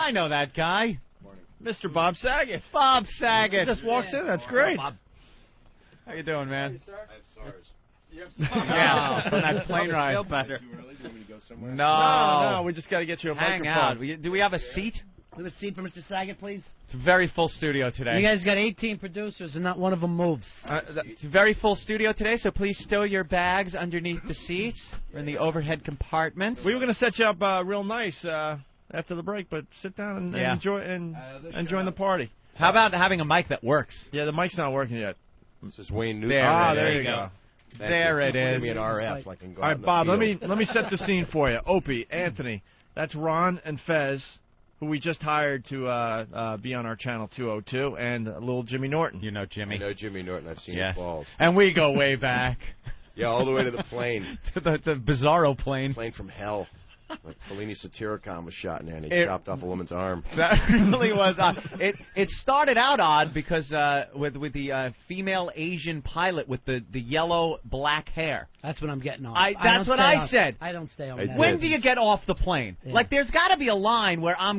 I know that guy. Morning. Mr. Bob Saget. Bob Saget. Just walks in. That's great. How you doing, man? I have SARS. Yeah, from that plane ride. Feel better. Too early? Do you want me to go somewhere? No, we just got to get you a Hang microphone. out. Do we have a seat? We have a seat for Mr. Saget, please. It's a very full studio today. You guys got 18 producers, and not one of them moves. It's a very full studio today, so please stow your bags underneath the seats or in the overhead compartments. We were going to set you up real nice after the break, but sit down and enjoy enjoy the party. How about having a mic that works? Yeah, the mic's not working yet. This is Wayne Newton. There you go. There it is. Give me an RF. I can go All out right, in the Bob. field. Let me set the scene for you. Opie, Anthony, that's Ron and Fez, who we just hired to be on our channel 202, and little Jimmy Norton. You know Jimmy. I know Jimmy Norton. I've seen Yes. his balls. And we go way back. Yeah, all the way to the plane. To the Bizarro plane. Plane from hell. Like Fellini Satyricon was shot in there, and he chopped off a woman's arm. That really was odd. It started out odd because with the female Asian pilot with the yellow black hair. That's what I'm getting on. That's what I said. I don't stay on I that. did. When do you get off the plane? Yeah. Like, there's got to be a line where I'm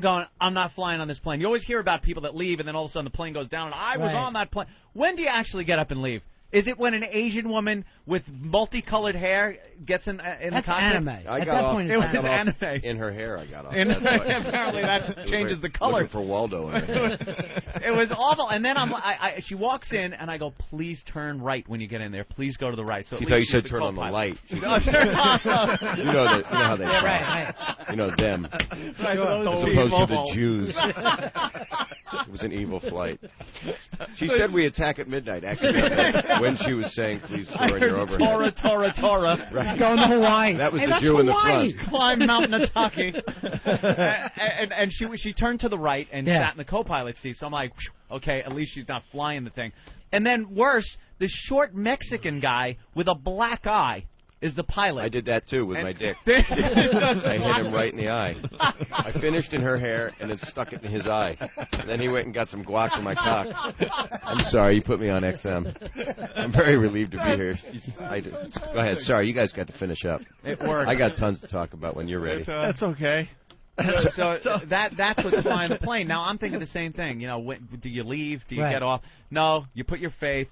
not flying on this plane. You always hear about people that leave, and then all of a sudden the plane goes down, and I was Right. on that plane. When do you actually get up and leave? Is it when an Asian woman with multicolored hair gets in the That's cockpit? anime. I At got that off. point, It it's was anime. anime. In her hair, I got off. And That's why. apparently that It was changes like the color. looking for Waldo in her hair. It was awful. And then she walks in, and I go, please turn right when you get in there. Please go to the right. So She at thought you least said the turn on the co-pilot. light. No, turn on. You know how they talk. Right. You know them. Right, As those opposed to people. the Jews. It was an evil flight. She said we attack at midnight, accidentally, when she was saying, please, I sir, in your heard overhead. Tora. Right. Going to Hawaii. That was Hey, the that's Jew in the Hawaii. front. Climb Mount Nataki. and she turned to the right and sat in the co-pilot seat. So I'm like, okay, at least she's not flying the thing. And then worse, the short Mexican guy with a black eye is the pilot. I did that, too, with And- my dick. I hit him right in the eye. I finished in her hair and then stuck it in his eye. And then he went and got some guac for my cock. I'm sorry, you put me on XM. I'm very relieved to be here. Go ahead. Sorry, you guys got to finish up. It worked. I got tons to talk about when you're ready. That's okay. So that's what's flying the plane. Now I'm thinking the same thing. You know, do you leave? Do you Right. get off? No, you put your faith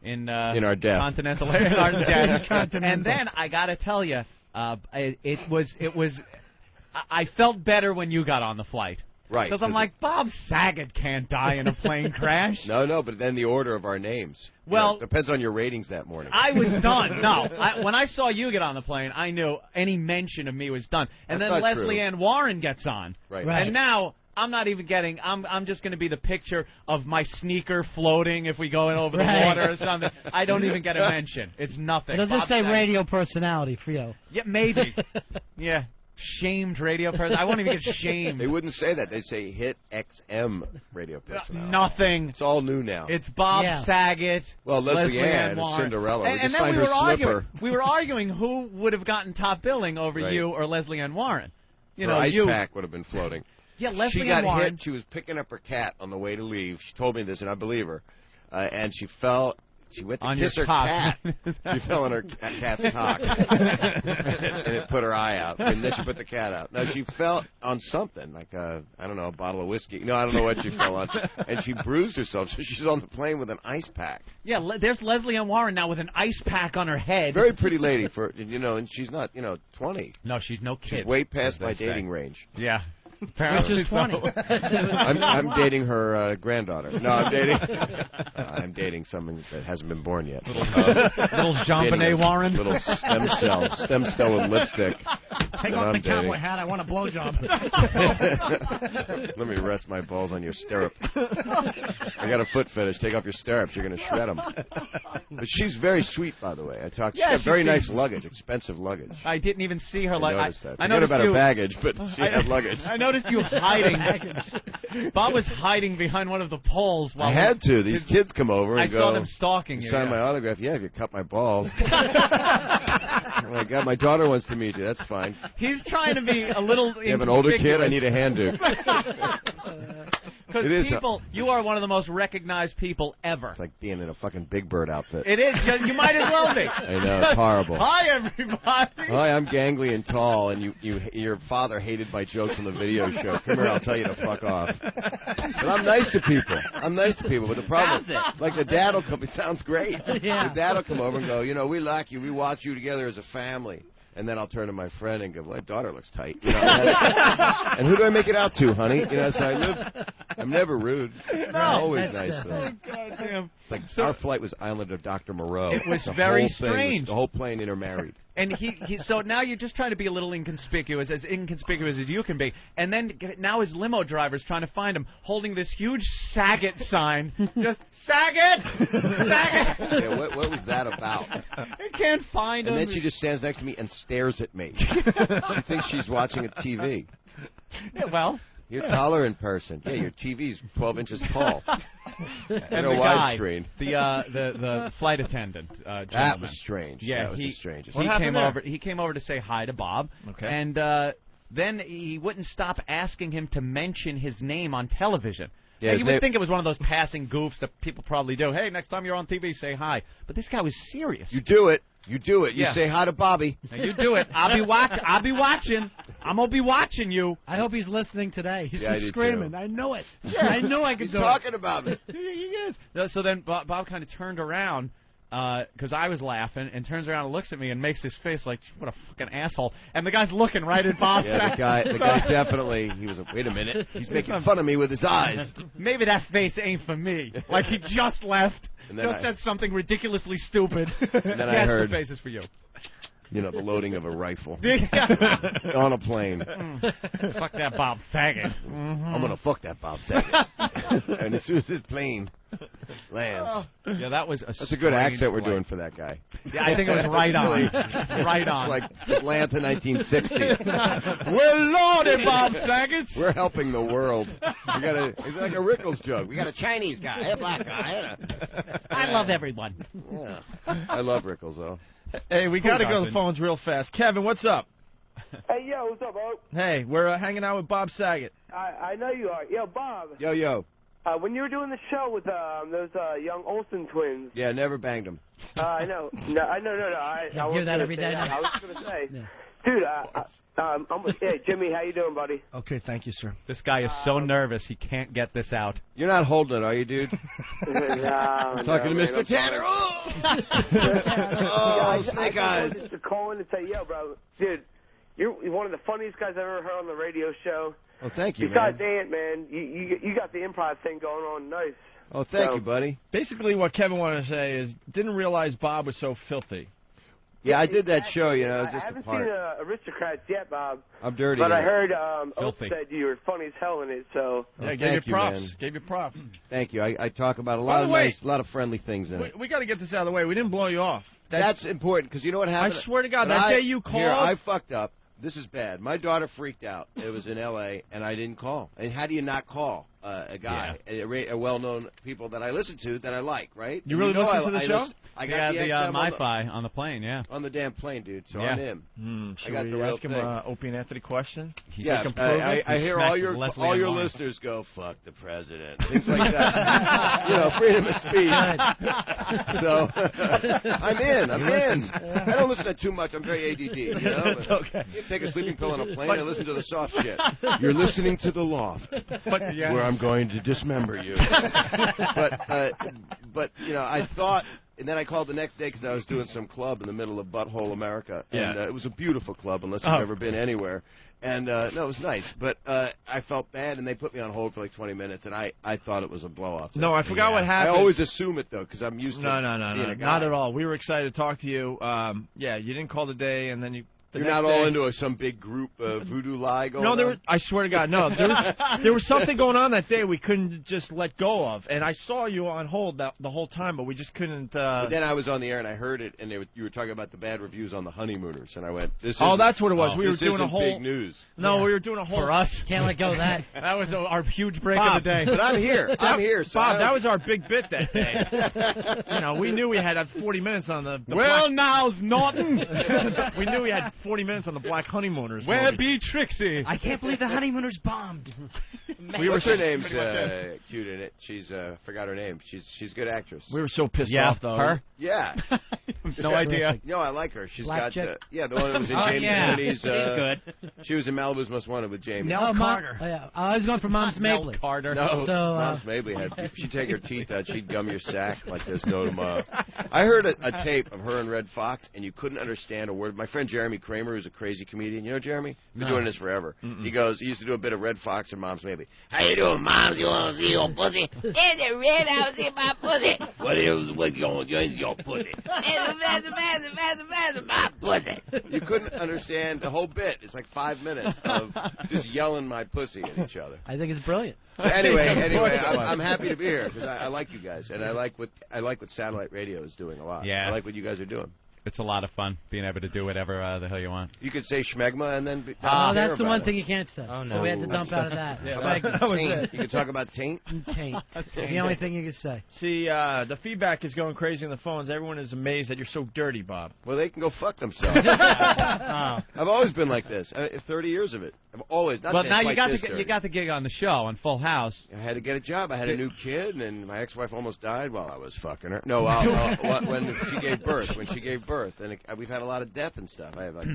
in our death. Continental in our death. And then I gotta tell you, it was. I felt better when you got on the flight. Right. Because I'm like, Bob Saget can't die in a plane crash. No, but then the order of our names. Well, depends on your ratings that morning. I was done. No, when I saw you get on the plane, I knew any mention of me was done. And That's then not Leslie true. Ann Warren gets on. Right. Right. And now I'm not even getting. I'm just going to be the picture of my sneaker floating if we go in over the Right. water or something. I don't even get a mention. It's nothing. It'll just Bob say Saget. radio personality for you. Yeah, maybe. Yeah, shamed radio person. I won't even get shamed. They wouldn't say that. They'd say hit XM radio personality. Nothing. It's all new now. It's Bob Yeah. Saget. Well, Leslie Ann and Warren. Cinderella. We And just then find we her were arguing. slipper. We were arguing who would have gotten top billing over Right. you or Leslie Ann Warren. You Her know, ice you. pack would have been floating. Yeah, Leslie She got Ann Warren. hit. She was picking up her cat on the way to leave. She told me this, and I believe her. And she fell. She went to On kiss your her cock. cat. She fell on her cat's cock. And it put her eye out. And then she put the cat out. No, she fell on something, like a bottle of whiskey. No, I don't know what she fell on. And she bruised herself, so she's on the plane with an ice pack. Yeah, there's Leslie Ann Warren now with an ice pack on her head. Very pretty lady and she's not, 20. No, she's no kid. She's way past as they my say. dating range. Yeah. Which Apparently is 20. I'm dating her granddaughter. No, I'm dating someone that hasn't been born yet. Little Jean-Benet Warren. Little stem cell with lipstick. Take off the cowboy hat. I want a blowjob. Let me rest my balls on your stirrup. I got a foot fetish. Take off your stirrups. You're going to shred them. But she's very sweet, by the way. Yeah, she had she very seems- nice luggage, expensive luggage. I didn't even see her. I Like noticed that. I Forget noticed about you. her baggage, but she had luggage. I noticed you hiding. Bob was hiding behind one of the poles. While I had to. These kids come over and I go. saw them stalking you. Sign yeah. my autograph. Yeah, if you cut my balls. Oh my God, my daughter wants to meet you. That's fine. He's trying to be a little. You have an older kid? I need a hand duke. Because people, you are one of the most recognized people ever. It's like being in a fucking Big Bird outfit. It is. You might as well be. I know, it's horrible. Hi, everybody. Hi, I'm gangly and tall, and your father hated my jokes on the video show. Come here, I'll tell you to fuck off. But I'm nice to people. But the problem, like the dad will come. It sounds great. Yeah. The dad will come over and go, we like you. We watch you together as a family. And then I'll turn to my friend and go, well, my daughter looks tight. And who do I make it out to, honey? So I'm never rude. I'm always nice. Oh, goddamn. Like our flight was Island of Dr. Moreau. It was very strange. The whole plane intermarried. And so now you're just trying to be a little inconspicuous as you can be. And then now his limo driver's trying to find him, holding this huge Saget sign. Just, Saget! Saget! Yeah, what was that about? I can't find him. And then she just stands next to me and stares at me. She thinks she's watching a TV. Yeah, well... You're taller in person. Yeah, your TV's 12 inches tall. And the guy, the flight attendant, that was strange. Yeah, that was the strangest. He came over to say hi to Bob. Okay. And then he wouldn't stop asking him to mention his name on television. Yeah, you would think it was one of those passing goofs that people probably do. Hey, next time you're on TV, say hi. But this guy was serious. You do it. You do it. You say hi to Bobby. Now you do it. I'll be watching. I'm gonna be watching you. I hope he's listening today. He's just screaming. Too. I know it. Yeah, I know I could do it. He's talking about me. He is. So then Bob kind of turned around because I was laughing, and turns around and looks at me and makes his face like, what a fucking asshole. And the guy's looking right at Bob. Yeah, the guy definitely, he was, wait a minute, he's making fun of me with his eyes. Maybe that face ain't for me. Like he just left, just said something ridiculously stupid. And then I heard, the face is for you. The loading of a rifle on a plane. Fuck that Bob Saget. I'm going to fuck that Bob Saget. And as soon as this plane lands. Yeah, that's a good accent we're doing for that guy. Yeah, I think it was right on. Right on. Like Atlanta 1960. We're loaded, Bob Saget. We're helping the world. It's like a Rickles joke. We got a Chinese guy, a black guy. I love everyone. Yeah. I love Rickles, though. Hey, we got to go to the phones real fast. Kevin, what's up? Hey, yo, what's up, Bo? Hey, we're hanging out with Bob Saget. I know you are. Yo, Bob. Yo. When you were doing the show with those young Olsen twins. Yeah, never banged them. I know. No. I hear that every day. I was going to say. Yeah. Dude, hey, Jimmy, how you doing, buddy? Okay, thank you, sir. This guy is so nervous he can't get this out. You're not holding it, are you, dude? I'm talking to Mr. Tanner. Snake eyes. I just call in and say, yo, bro, dude, you're one of the funniest guys I've ever heard on the radio show. Oh, thank you, Besides Ant, man, you got the improv thing going on nice. Oh, thank you, buddy. Basically, what Kevin wanted to say is, didn't realize Bob was so filthy. Yeah, I did that show, Just I haven't seen Aristocrats yet, Bob. I'm dirty. But I heard Opie said you were funny as hell in it, so... Yeah, gave you props. Gave you props. Thank you. I talk about a lot of friendly things in it. We got to get this out of the way. We didn't blow you off. That's important, because you know what happened? I swear to God, that day you called... Here, I fucked up. This is bad. My daughter freaked out. It was in L.A., and I didn't call. And how do you not call a guy, a well-known people that I listen to that I like, right? You really listen to the show? I got the MiFi on the plane, yeah. On the damn plane, dude. So I'm in. Should we ask him an Opie and Anthony question? Yeah, I hear all your listeners go, fuck the president. Things like that. Freedom of speech. So I'm in. I don't listen to too much. I'm very ADD, It's okay. You take a sleeping pill on a plane and listen to the soft shit. You're listening to The Loft, where I'm going to dismember you. But I thought... And then I called the next day because I was doing some club in the middle of Butthole America. And it was a beautiful club, unless you've ever been anywhere. And, no, it was nice. But I felt bad, and they put me on hold for like 20 minutes, and I thought it was a blow-off. No, I forgot what happened. I always assume it, though, because I'm used to No, being a guy. not at all. We were excited to talk to you. You didn't call the day, and then you... You're not all into some big group voodoo lie going on? No, I swear to God, no. There was something going on that day we couldn't just let go of. And I saw you on hold the whole time, but we just couldn't... But then I was on the air, and I heard it, and you were talking about the bad reviews on the Honeymooners. And I went, this is... Oh, that's what it was. We were doing a whole... big news. No, we were doing a whole... For us. Can't let go of that. That was our huge break of the day. But I'm here. So Bob, that was our big bit that day. We knew we had 40 minutes on the... Now's Norton. We knew we had 40 minutes on the Black Honeymooners. Where movie. be Trixie? I can't believe the honeymooners bombed. What's her name's cute in it? She's forgot her name. She's a good actress. We were so pissed Yeah, off though. her? Yeah. No idea. No, I like her. She's Black got chick? yeah, the one that was in Oh, James yeah. Kennedy's. Good. She was in Malibu's Most Wanted with Jamie. Nell Carter. Yeah. I was going for Mom's Mel Mabley. Carter. No, So, Mom's Mabley had. If she'd take her teeth out, she'd gum your sack like there's no tomorrow. I heard a tape of her and Red Fox, and you couldn't understand a word. My friend Jeremy Kramer, who's a crazy comedian. You know Jeremy? Been doing this forever. He used to do a bit of Red Fox and Mom's Mabley. How you doing, Moms? You want to see your pussy? It's a red house in my pussy. What you want to see your pussy? It's my pussy. You couldn't understand the whole bit. It's like 5 minutes of just yelling my pussy at each other. I think it's brilliant. Anyway, I'm happy to be here because I like you guys, and I like what satellite radio is doing a lot. Yeah. I like what you guys are doing. It's a lot of fun being able to do whatever the hell you want. You could say schmegma and then. That's the one thing you can't say. Oh, no. So we had to dump out of that. How about that was taint? it. You can talk about taint. Taint. The only thing you can say. See, the feedback is going crazy on the phones. Everyone is amazed that you're so dirty, Bob. Well, they can go fuck themselves. I've always been like this. 30 years of it. I've always. Not Well, that now it's you got this the dirty. you got the gig on the show on Full House. I had to get a job. I had a new kid, and my ex-wife almost died while I was fucking her. No, when she gave birth. When she gave birth, and we've had a lot of death and stuff. I have like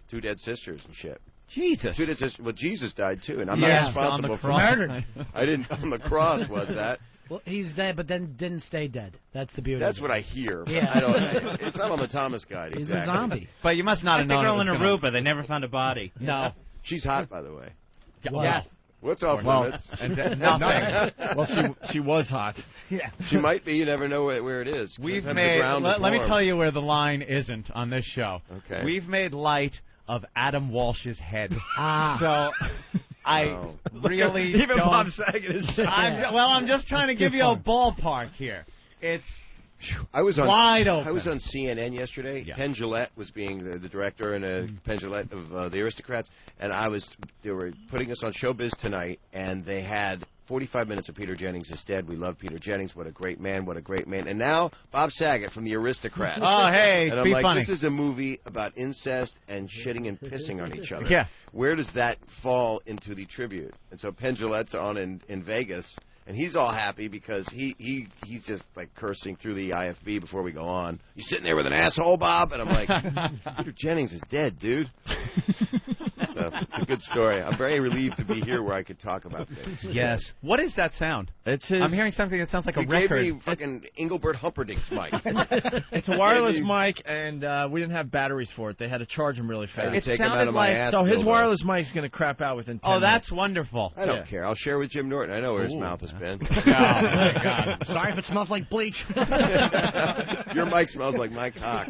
2 dead sisters and shit. Jesus. 2 dead sisters. Well, Jesus died too, and I'm Yeah, not responsible on the for cross. murder. I didn't. On the cross was that. Well, he's dead, but then didn't stay dead. That's the beauty. That's of what it. I hear. But Yeah. I don't. It's not on the Thomas Guide. He's Exactly. a zombie. But you must not have Like the known girl it in was gonna- Aruba, they never found a body. No. She's hot, by the way. Wow. Yes. What's off Well, limits? And nothing. Well, she was hot. She might be. You never know where it is. We've Sometimes the made. ground is Let me warm. tell you where the line isn't on this show. Okay. We've made light of Adam Walsh's head. Ah. So I Oh. really Even don't. Bob Saget is. I'm just trying to give you a ballpark here. It's I was on wide open. I was on CNN yesterday. Yeah. Penn Jillette was being the director and Penn Jillette of The Aristocrats, and they were putting us on Showbiz Tonight, and they had 45 minutes of Peter Jennings is dead. We love Peter Jennings. What a great man. What a great man. And now Bob Saget from The Aristocrats. Oh, hey, and I'm be like, funny. this is a movie about incest and shitting and pissing on each other. Yeah. Where does that fall into the tribute? And so Penn Jillette's on in Vegas. And he's all happy because he's just like cursing through the IFB before we go on. You sitting there with an asshole, Bob? And I'm like, Peter Jennings is dead, dude. So it's a good story. I'm very relieved to be here where I could talk about things. Yes. What is that sound? It's his. I'm hearing something that sounds like a He gave record. me fucking Engelbert Humperdinck's mic. It's a wireless mic, and we didn't have batteries for it. They had to charge him really I had fast. to take him sounded out of my like- ass. So his dildo. wireless mic's going to crap out within 10 Oh, minutes. that's wonderful. I don't Yeah. care. I'll share with Jim Norton. I know where his Ooh. mouth has been. Oh, my God. Sorry if it smells like bleach. Your mic smells like my cock.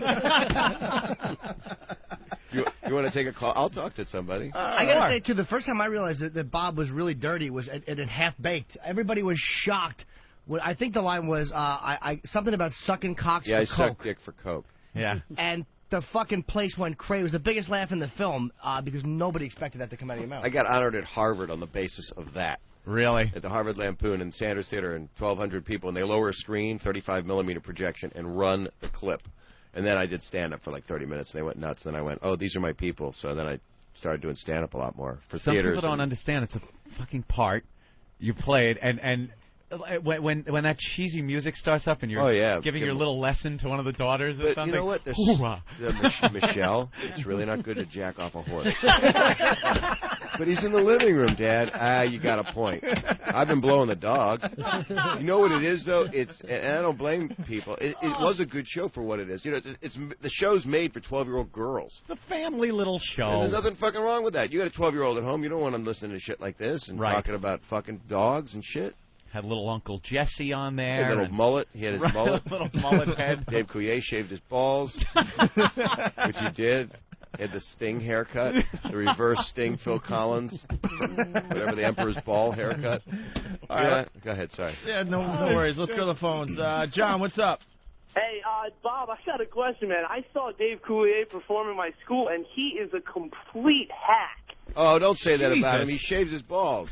You want to take a call? I'll talk to somebody. I gotta say too, the first time I realized that Bob was really dirty was at Half Baked. Everybody was shocked. I think the line was something about sucking cocks Yeah, I for suck coke, dick for coke. Yeah. and the fucking place went crazy. It was the biggest laugh in the film because nobody expected that to come out of your mouth. I got honored at Harvard on the basis of that. Really? At the Harvard Lampoon and Sanders Theater and 1,200 people, and they lower a screen, 35mm projection, and run the clip. And then I did stand-up for like 30 minutes, and they went nuts. Then I went, oh, these are my people. So then I started doing stand-up a lot more for Some theaters. people don't understand. It's a fucking part you played, and when that cheesy music starts up and you're giving your little lesson to one of the daughters or But something. you know what? Michelle, it's really not good to jack off a horse. But he's in the living room, Dad. You got a point. I've been blowing the dog. You know what it is, though? And I don't blame people. It was a good show for what it is. You know, the show's made for 12-year-old girls. It's a family little show. And there's nothing fucking wrong with that. You got a 12-year-old at home. You don't want them listening to shit like this and talking about fucking dogs and shit. Had little Uncle Jesse on there. He had a little mullet. He had his mullet. Little mullet head. Dave Coulier shaved his balls, which he did. He had the Sting haircut, the reverse Sting Phil Collins, whatever the Emperor's ball haircut. All right. Go ahead, sorry. Yeah, no worries. Let's go to the phones. John, what's up? Hey, Bob, I got a question, man. I saw Dave Coulier perform in my school, and he is a complete hack. Oh, don't say that about him. He shaves his balls.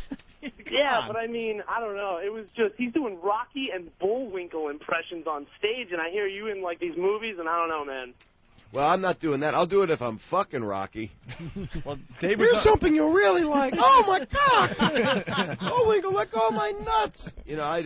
Yeah, but I mean, I don't know. It was just, he's doing Rocky and Bullwinkle impressions on stage, and I hear you in, like, these movies, and I don't know, man. Well, I'm not doing that. I'll do it if I'm fucking Rocky. Well, Dave Here's something you really like. Oh, my cock. Oh, we can let go of my nuts. You know,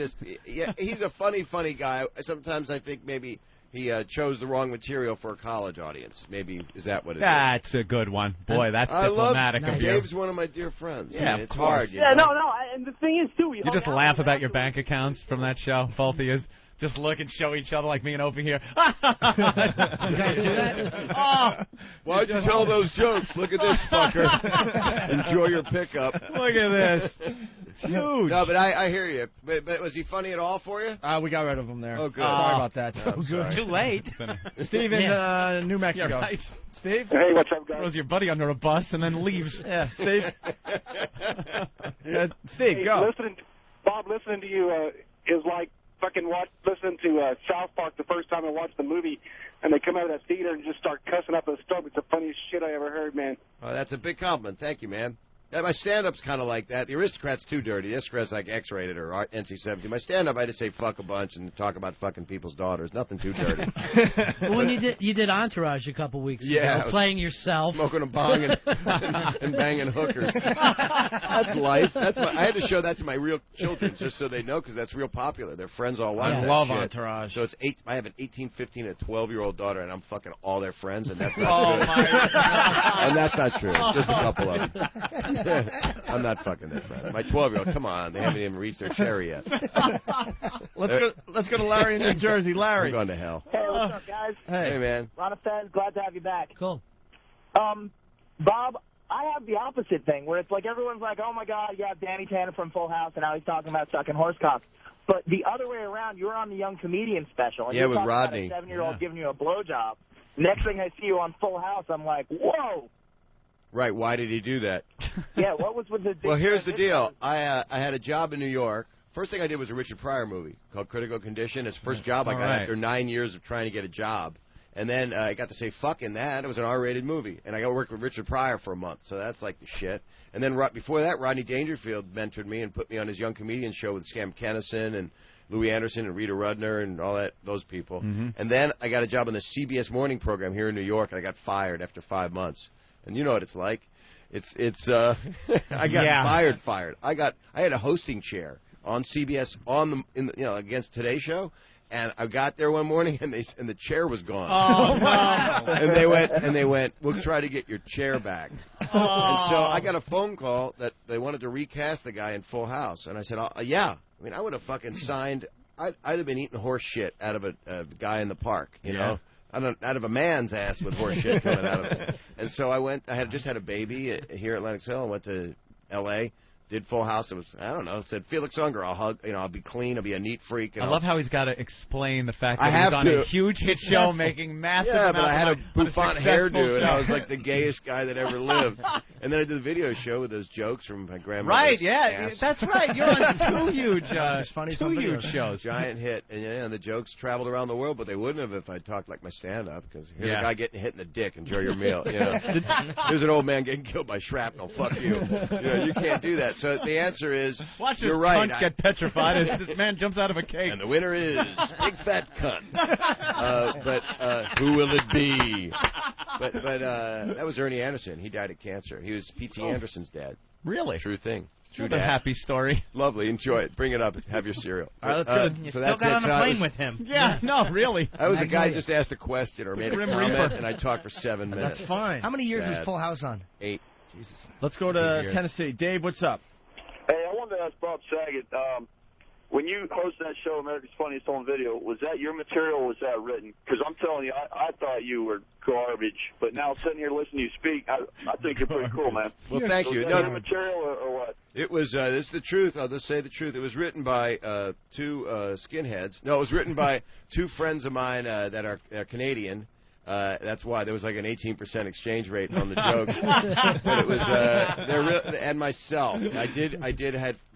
he's a funny guy. Sometimes I think maybe he chose the wrong material for a college audience. Maybe, is that what it is? That's a good one. Boy, that's diplomatic of you. Dave's one of my dear friends. Yeah, I mean, it's hard. You Yeah, know? no, and the thing is, too, You just laugh about your bank accounts from that show, both of you. Just look and show each other like me and Opie here. You guys do that? Oh, why'd you tell those jokes? Look at this fucker. Enjoy your pickup. Look at this. It's huge. No, but I hear you. But was he funny at all for you? We got rid of him there. Oh, good. Sorry about that. So good. Too late. Steve in New Mexico. Yeah, right. Steve? Hey, what's up, guys? Throws your buddy under a bus and then leaves. Yeah, Steve. Steve, go. Bob, listening to you is like fucking listening to South Park the first time I watched the movie, and they come out of that theater and just start cussing up a storm. It's the funniest shit I ever heard, man. Oh, that's a big compliment. Thank you, man. My stand-up's kind of like that. The Aristocrat's too dirty. The Aristocrat's like X-rated or NC-17. My stand-up, I just say fuck a bunch and talk about fucking people's daughters. Nothing too dirty. Well, when you did Entourage a couple weeks ago, playing yourself, smoking a bong and banging hookers. That's life. I had to show that to my real children just so they know, because that's real popular. Their friends all watch that love shit. Entourage. So I have an 18, 15, and a 12-year-old daughter, and I'm fucking all their friends, and that's not true. My God. And that's not true. It's just a couple of them. I'm not fucking their friend. My 12-year-old, come on, they haven't even reached their cherry yet. Let's go to Larry in New Jersey. Larry. We're going to hell. Hey, what's up, guys? Hey, man. Ron of Fez, glad to have you back. cool. Bob, I have the opposite thing, where it's like everyone's like, oh, my God, you have Danny Tanner from Full House, and now he's talking about sucking horse cock. But the other way around, you were on the Young Comedian special. And Yeah, you're with talking Rodney. About a 7-year-old giving you a blowjob. Next thing I see you on Full House, I'm like, whoa. Right, why did he do that? Yeah, what was with the... Well, here's the deal. I had a job in New York. First thing I did was a Richard Pryor movie called Critical Condition. It's the first job I got after 9 years of trying to get a job. And then I got to say fuck in that. It was an R-rated movie. And I got to work with Richard Pryor for a month, so that's like the shit. And then before that, Rodney Dangerfield mentored me and put me on his Young Comedian show with Scam Kennison and Louis Anderson and Rita Rudner and all those people. Mm-hmm. And then I got a job on the CBS morning program here in New York, and I got fired after 5 months. And you know what it's like. I got fired. I had a hosting chair on CBS against Today Show, and I got there one morning and the chair was gone. Oh no! and they went, we'll try to get your chair back. And so I got a phone call that they wanted to recast the guy in Full House, and I said, yeah. I mean, I would have fucking signed. I'd have been eating horse shit out of a guy in the park, you know. Out of a man's ass with horse shit coming out of it. And so I went. I had just had a baby here at Lenox Hill. I went to L.A. Did Full House. It was, I don't know. It said Felix Unger. I'll be clean. I'll be a neat freak. And I love how he's got to explain the fact that I he's have on to. a huge hit show making massive Yeah, amounts but I had a of money on bouffant hairdo, and I was show. like the gayest guy that ever lived. And then I did the video show with those jokes from my grandmother's Right, yeah, ass. that's right. You're on two huge shows. Giant hit, and the jokes traveled around the world, but they wouldn't have if I talked like my stand-up. Because here's a guy getting hit in the dick. Enjoy your meal. You know, here's an old man getting killed by shrapnel. Fuck you. You can't do that. So the answer is, watch you're this right. cunt get petrified as this man jumps out of a cake. And the winner is Big Fat Cunt. But who will it be? But that was Ernie Anderson. He died of cancer. He was P.T. Anderson's dad. Really? True thing. True What a happy story. Lovely. Enjoy it. Bring it up. Have your cereal. All right, let's go. You so still that's got it. on So a I plane was- with him. Yeah, no, really. I was a guy Magnolia. who just asked a question or made a Grim comment, Reaper. and I talked for 7 minutes. That's fine. How many years was Sad. Full House on? 8. Jesus. Let's go to Years. Tennessee. Dave, what's up? Hey, I wanted to ask Bob Saget, when you hosted that show, America's Funniest Home Video, was that your material or was that written? Because I'm telling you, I thought you were garbage, but now sitting here listening to you speak, I think you're pretty cool, man. Well, thank you. Was that your material or what? It was, this is the truth. I'll just say the truth. It was written by 2 skinheads. No, it was written by 2 friends of mine that are Canadian. That's why there was like an 18% exchange rate on the jokes. But it was and myself.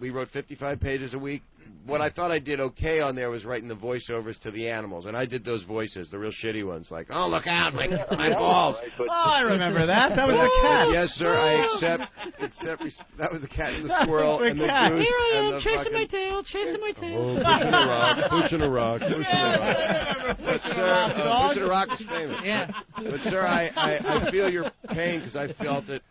We wrote 55 pages a week. what I thought I did okay on there was writing the voiceovers to the animals, and I did those voices, the real shitty ones, like, oh, look out, my balls. Oh, I remember that. That was a cat. Yes, sir, I accept, that was the cat and the squirrel and the goose. Here I am, and chasing my tail, chasing my tail. Oh, pushing a rock. But, sir, pushing a rock was famous. Yeah. But, sir, I feel your pain because I felt it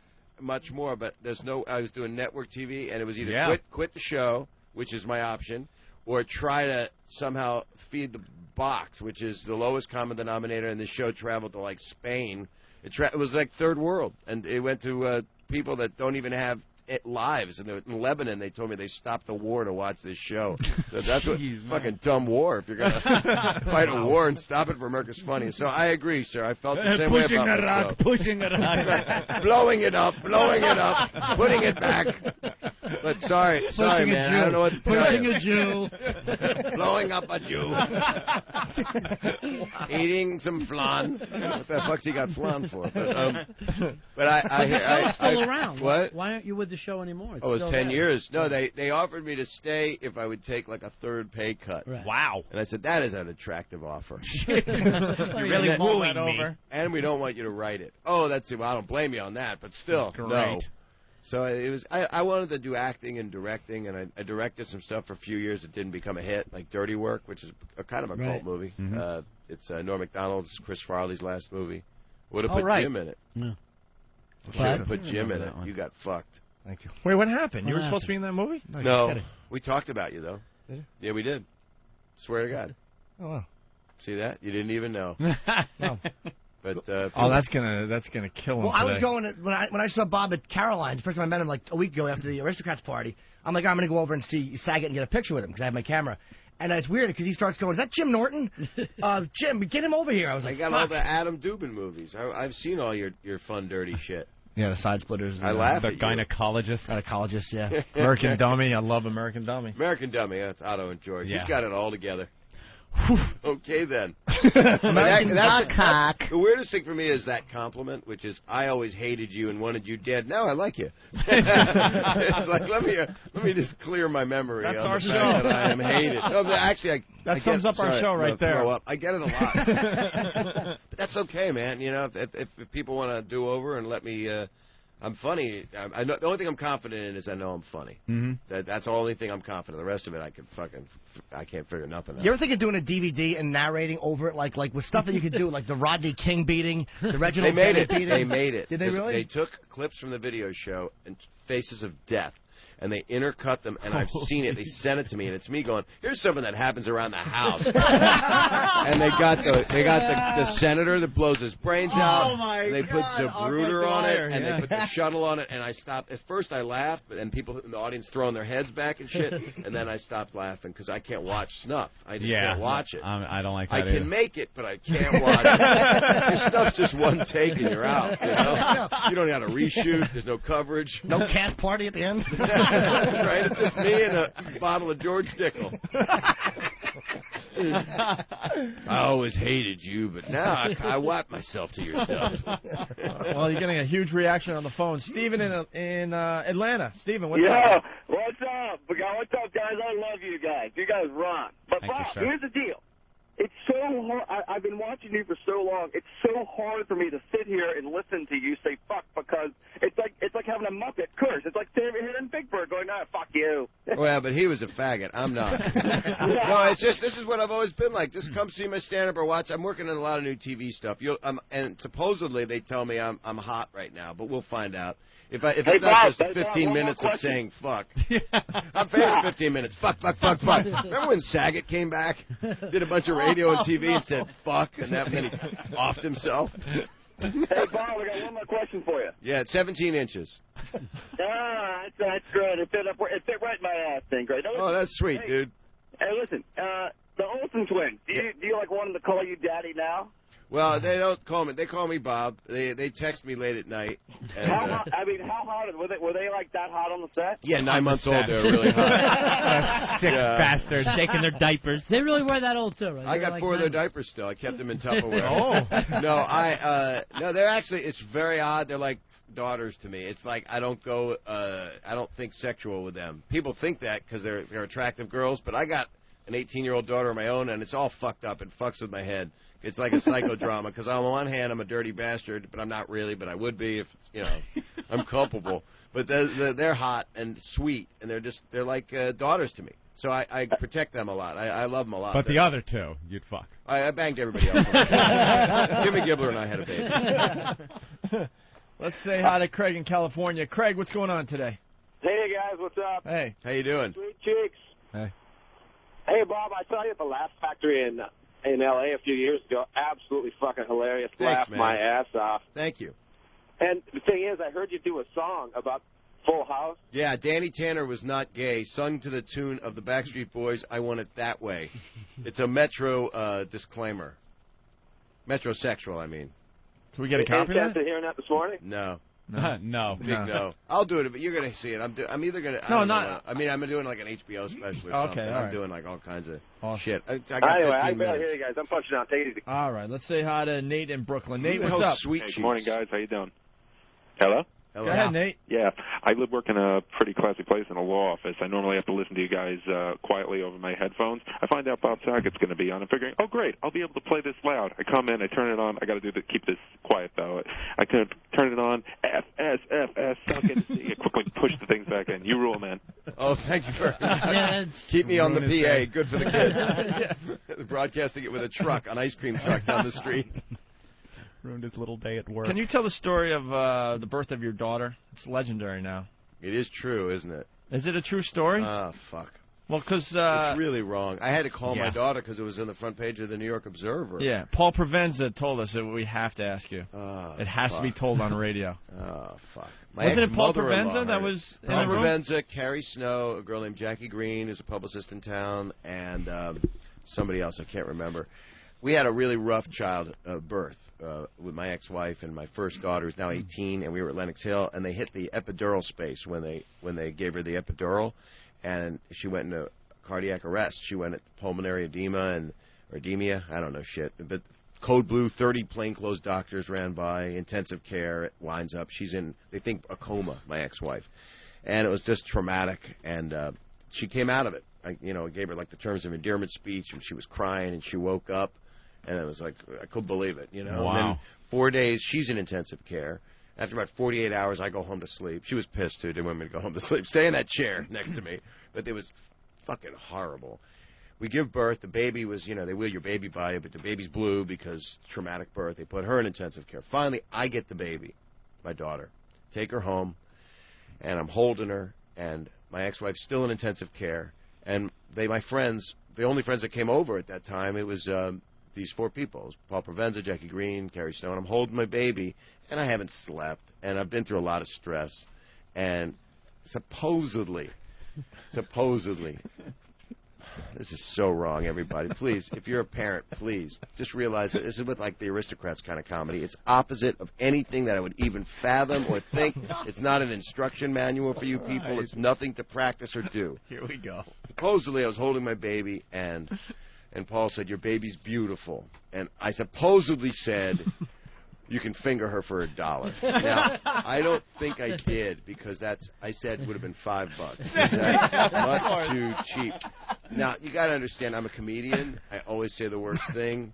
much more, but I was doing network TV, and it was either quit the show, which is my option, or try to somehow feed the box, which is the lowest common denominator, and the show traveled to, like, Spain. It was like third world, and it went to people that don't even have lives. In Lebanon, they told me they stopped the war to watch this show. So that's what fucking dumb war if you're going to fight a war and stop it for America's Funny. So I agree, sir. I felt the same way about myself. Pushing a rock. Blowing it up, putting it back. But sorry, man. I don't know what to tell Pushing you. a Jew. Blowing up a Jew. Eating some flan. What the fuck's he got flan for? But I still around. What? Why aren't you with the show anymore? It was 10 years. No, they offered me to stay if I would take like a third pay cut. Right. Wow. And I said, that is an attractive offer. You're really wooing me. And we don't want you to write it. Oh, that's it. Well, I don't blame you on that, but still, no. So it was. I wanted to do acting and directing, and I directed some stuff for a few years that didn't become a hit, like Dirty Work, which is kind of a cult movie. Mm-hmm. It's Norm Macdonald's, Chris Farley's last movie. Would have put Jim in it. Yeah. Should have put Jim in it. You got fucked. Thank you. Wait, what happened? You were supposed to be in that movie? No, we talked about you though. Did you? Yeah, we did. Swear to God. Oh wow. See that? You didn't even know. No. But that's gonna kill him. Well, today. I was going when I saw Bob at Caroline's. The first time I met him, like a week ago after the Aristocrats party. I'm like, I'm gonna go over and see Saget and get a picture with him because I have my camera. And it's weird because he starts going, "Is that Jim Norton? Jim, get him over here." I was like, I got all the Adam Dubin movies. I've seen all your fun, dirty shit. Yeah, the side splitters. I laugh The at you. Gynecologist, yeah. American Dummy. I love American Dummy. American Dummy. That's Otto and George. Yeah. He's got it all together. Okay, then. American cock. The weirdest thing for me is that compliment, which is, I always hated you and wanted you dead. Now I like you. It's like, let me just clear my memory. That's on our the show. fact that I am hated. No, but actually, That sums up our show right there. I get it a lot. But that's okay, man. You know, if people want to do over and let me... I'm funny. I know, the only thing I'm confident in is I know I'm funny. Mm-hmm. That's the only thing I'm confident. The rest of it, I can't figure nothing out. You ever think of doing a DVD and narrating over it, like with stuff that you could do, like the Rodney King beating, the Reginald Bennett beating? They made it. Did they really? They took clips from the video show and Faces of Death, and they intercut them, and I've seen it. They sent it to me, and it's me going, here's something that happens around the house. And they got the senator that blows his brains out. Oh my and they put God, Zapruder on it, and yeah. they put the shuttle on it, and I stopped. At first I laughed, but then people in the audience throwing their heads back and shit, and then I stopped laughing because I can't watch snuff. I just can't watch it. I don't like that I either. can make it, but I can't watch it. Your stuff's just one take and you're out. You know? You don't have to reshoot. There's no coverage. No cast party at the end? Right? It's just me and a bottle of George Dickel. I always hated you, but now I wipe myself to your stuff. Well, you're getting a huge reaction on the phone. Steven in Atlanta. Steven, what's up? Yeah, what's up? What's up, guys? I love you guys. You guys rock. But Thank you, Bob, sir. here's the deal. It's so hard. I've been watching you for so long. It's so hard for me to sit here and listen to you say fuck because it's like having a Muppet curse. It's like hearing Big Bird going, fuck you. Well, but he was a faggot. I'm not. No, it's just this is what I've always been like. Just come see my stand-up or watch. I'm working on a lot of new TV stuff. And supposedly they tell me I'm hot right now, but we'll find out. If it's not Bob, just 15 minutes of saying fuck. I'm famous 15 minutes. Fuck. Remember when Saget came back, did a bunch of radio and TV and said fuck, and then he offed himself? Hey, Bob, I got one more question for you. Yeah, it's 17 inches. That's good. It fit right in my ass thing. Great. Oh, that's sweet, dude. Hey, listen, the Olsen twins, do you like want them to call you daddy now? Well, they don't call me. They call me Bob. They text me late at night. And, how hot were they like that hot on the set? Yeah, 9 months old. They're really hot. Sick bastards shaking their diapers. They really were that old, too, right? I got like 4 of their diapers still. I kept them in Tupperware. No, they're actually. It's very odd. They're like daughters to me. It's like I don't think sexual with them. People think that because they're attractive girls, but I got an 18-year-old daughter of my own, and it's all fucked up. It fucks with my head. It's like a psychodrama because on the one hand I'm a dirty bastard, but I'm not really, but I would be if I'm culpable. But they're hot and sweet, and they're like daughters to me. So I protect them a lot. I love them a lot. But the other two, you'd fuck. I banged everybody else. Jimmy Gibbler and I had a baby. Let's say hi to Craig in California. Craig, what's going on today? Hey, guys, what's up? Hey. How you doing? Sweet cheeks. Hey. Hey, Bob, I saw you at the Laugh Factory in L.A. a few years ago. Absolutely fucking hilarious. Thanks, Laughed man. my ass off. Thank you. And the thing is, I heard you do a song about Full House. Yeah, Danny Tanner was not gay, sung to the tune of the Backstreet Boys, I Want It That Way. It's a Metro disclaimer. Metrosexual, I mean. Can we get a copy of that? After hearing that this morning? No. No. Big no. I'll do it, but you're going to see it. I'm either going to... No, not... I mean, I'm doing like an HBO special or something. Okay, I'm doing like all kinds of shit. I got anyway, 15 I better minutes. hear you guys. I'm punching out. Take it easy. All right, let's say hi to Nate in Brooklyn. Nate, Who the what's hell's up? Sweet Hey, good morning, guys. How you doing? Hello? Hello. Go ahead, Nate. Yeah, I work in a pretty classy place in a law office. I normally have to listen to you guys quietly over my headphones. I find out Bob Saget's going to be on. I'm figuring, oh, great, I'll be able to play this loud. I come in, I turn it on. I got to keep this quiet, though. I can turn it on. FS, Saget. I quickly push the things back in. You rule, man. Oh, thank you very much. Yeah, Keep me on the Ruin his PA. day. Good for the kids. Broadcasting it with a truck, an ice cream truck down the street. Ruined his little day at work. Can you tell the story of the birth of your daughter? It's legendary now. It is true, isn't it? Is it a true story? Ah, fuck. Well, because... it's really wrong. I had to call my Yeah. daughter because it was on the front page of the New York Observer. Yeah, Paul Provenza told us that we have to ask you. Oh, It has to be told on radio. Oh, fuck. Wasn't it Paul ex-mother-in-law Provenza that heard it. was in Paul the room? Provenza, Carrie Snow, a girl named Jackie Green, who's a publicist in town, and somebody else I can't remember. We had a really rough child birth with my ex-wife and my first daughter, who's now 18, and we were at Lenox Hill, and they hit the epidural space when they gave her the epidural, and she went into cardiac arrest. She went at pulmonary edema or edemia, I don't know shit, but code blue, 30 plainclothes doctors ran by, intensive care, it winds up. She's in, they think, a coma, my ex-wife, and it was just traumatic, and she came out of it. I gave her like the terms of endearment speech, and she was crying, and she woke up. And it was like, I couldn't believe it, Wow. And then 4 days, she's in intensive care. After about 48 hours, I go home to sleep. She was pissed, too. Didn't want me to go home to sleep. Stay in that chair next to me. But it was fucking horrible. We give birth. The baby was, they wheel your baby by you, but the baby's blue because traumatic birth. They put her in intensive care. Finally, I get the baby, my daughter. Take her home, and I'm holding her, and my ex-wife's still in intensive care. And my friends, the only friends that came over at that time, it was... these four people, Paul Provenza, Jackie Green, Carrie Snow, and I'm holding my baby, and I haven't slept, and I've been through a lot of stress, and supposedly, this is so wrong, everybody. Please, if you're a parent, please, just realize that this is with like the Aristocrats kind of comedy. It's opposite of anything that I would even fathom or think. It's not an instruction manual for you people. It's nothing to practice or do. Here we go. Supposedly, I was holding my baby, and Paul said, your baby's beautiful. And I supposedly said, you can finger her for $1. Now, I don't think I did, because I said would have been $5. That's much too cheap. Now, you got to understand, I'm a comedian. I always say the worst thing.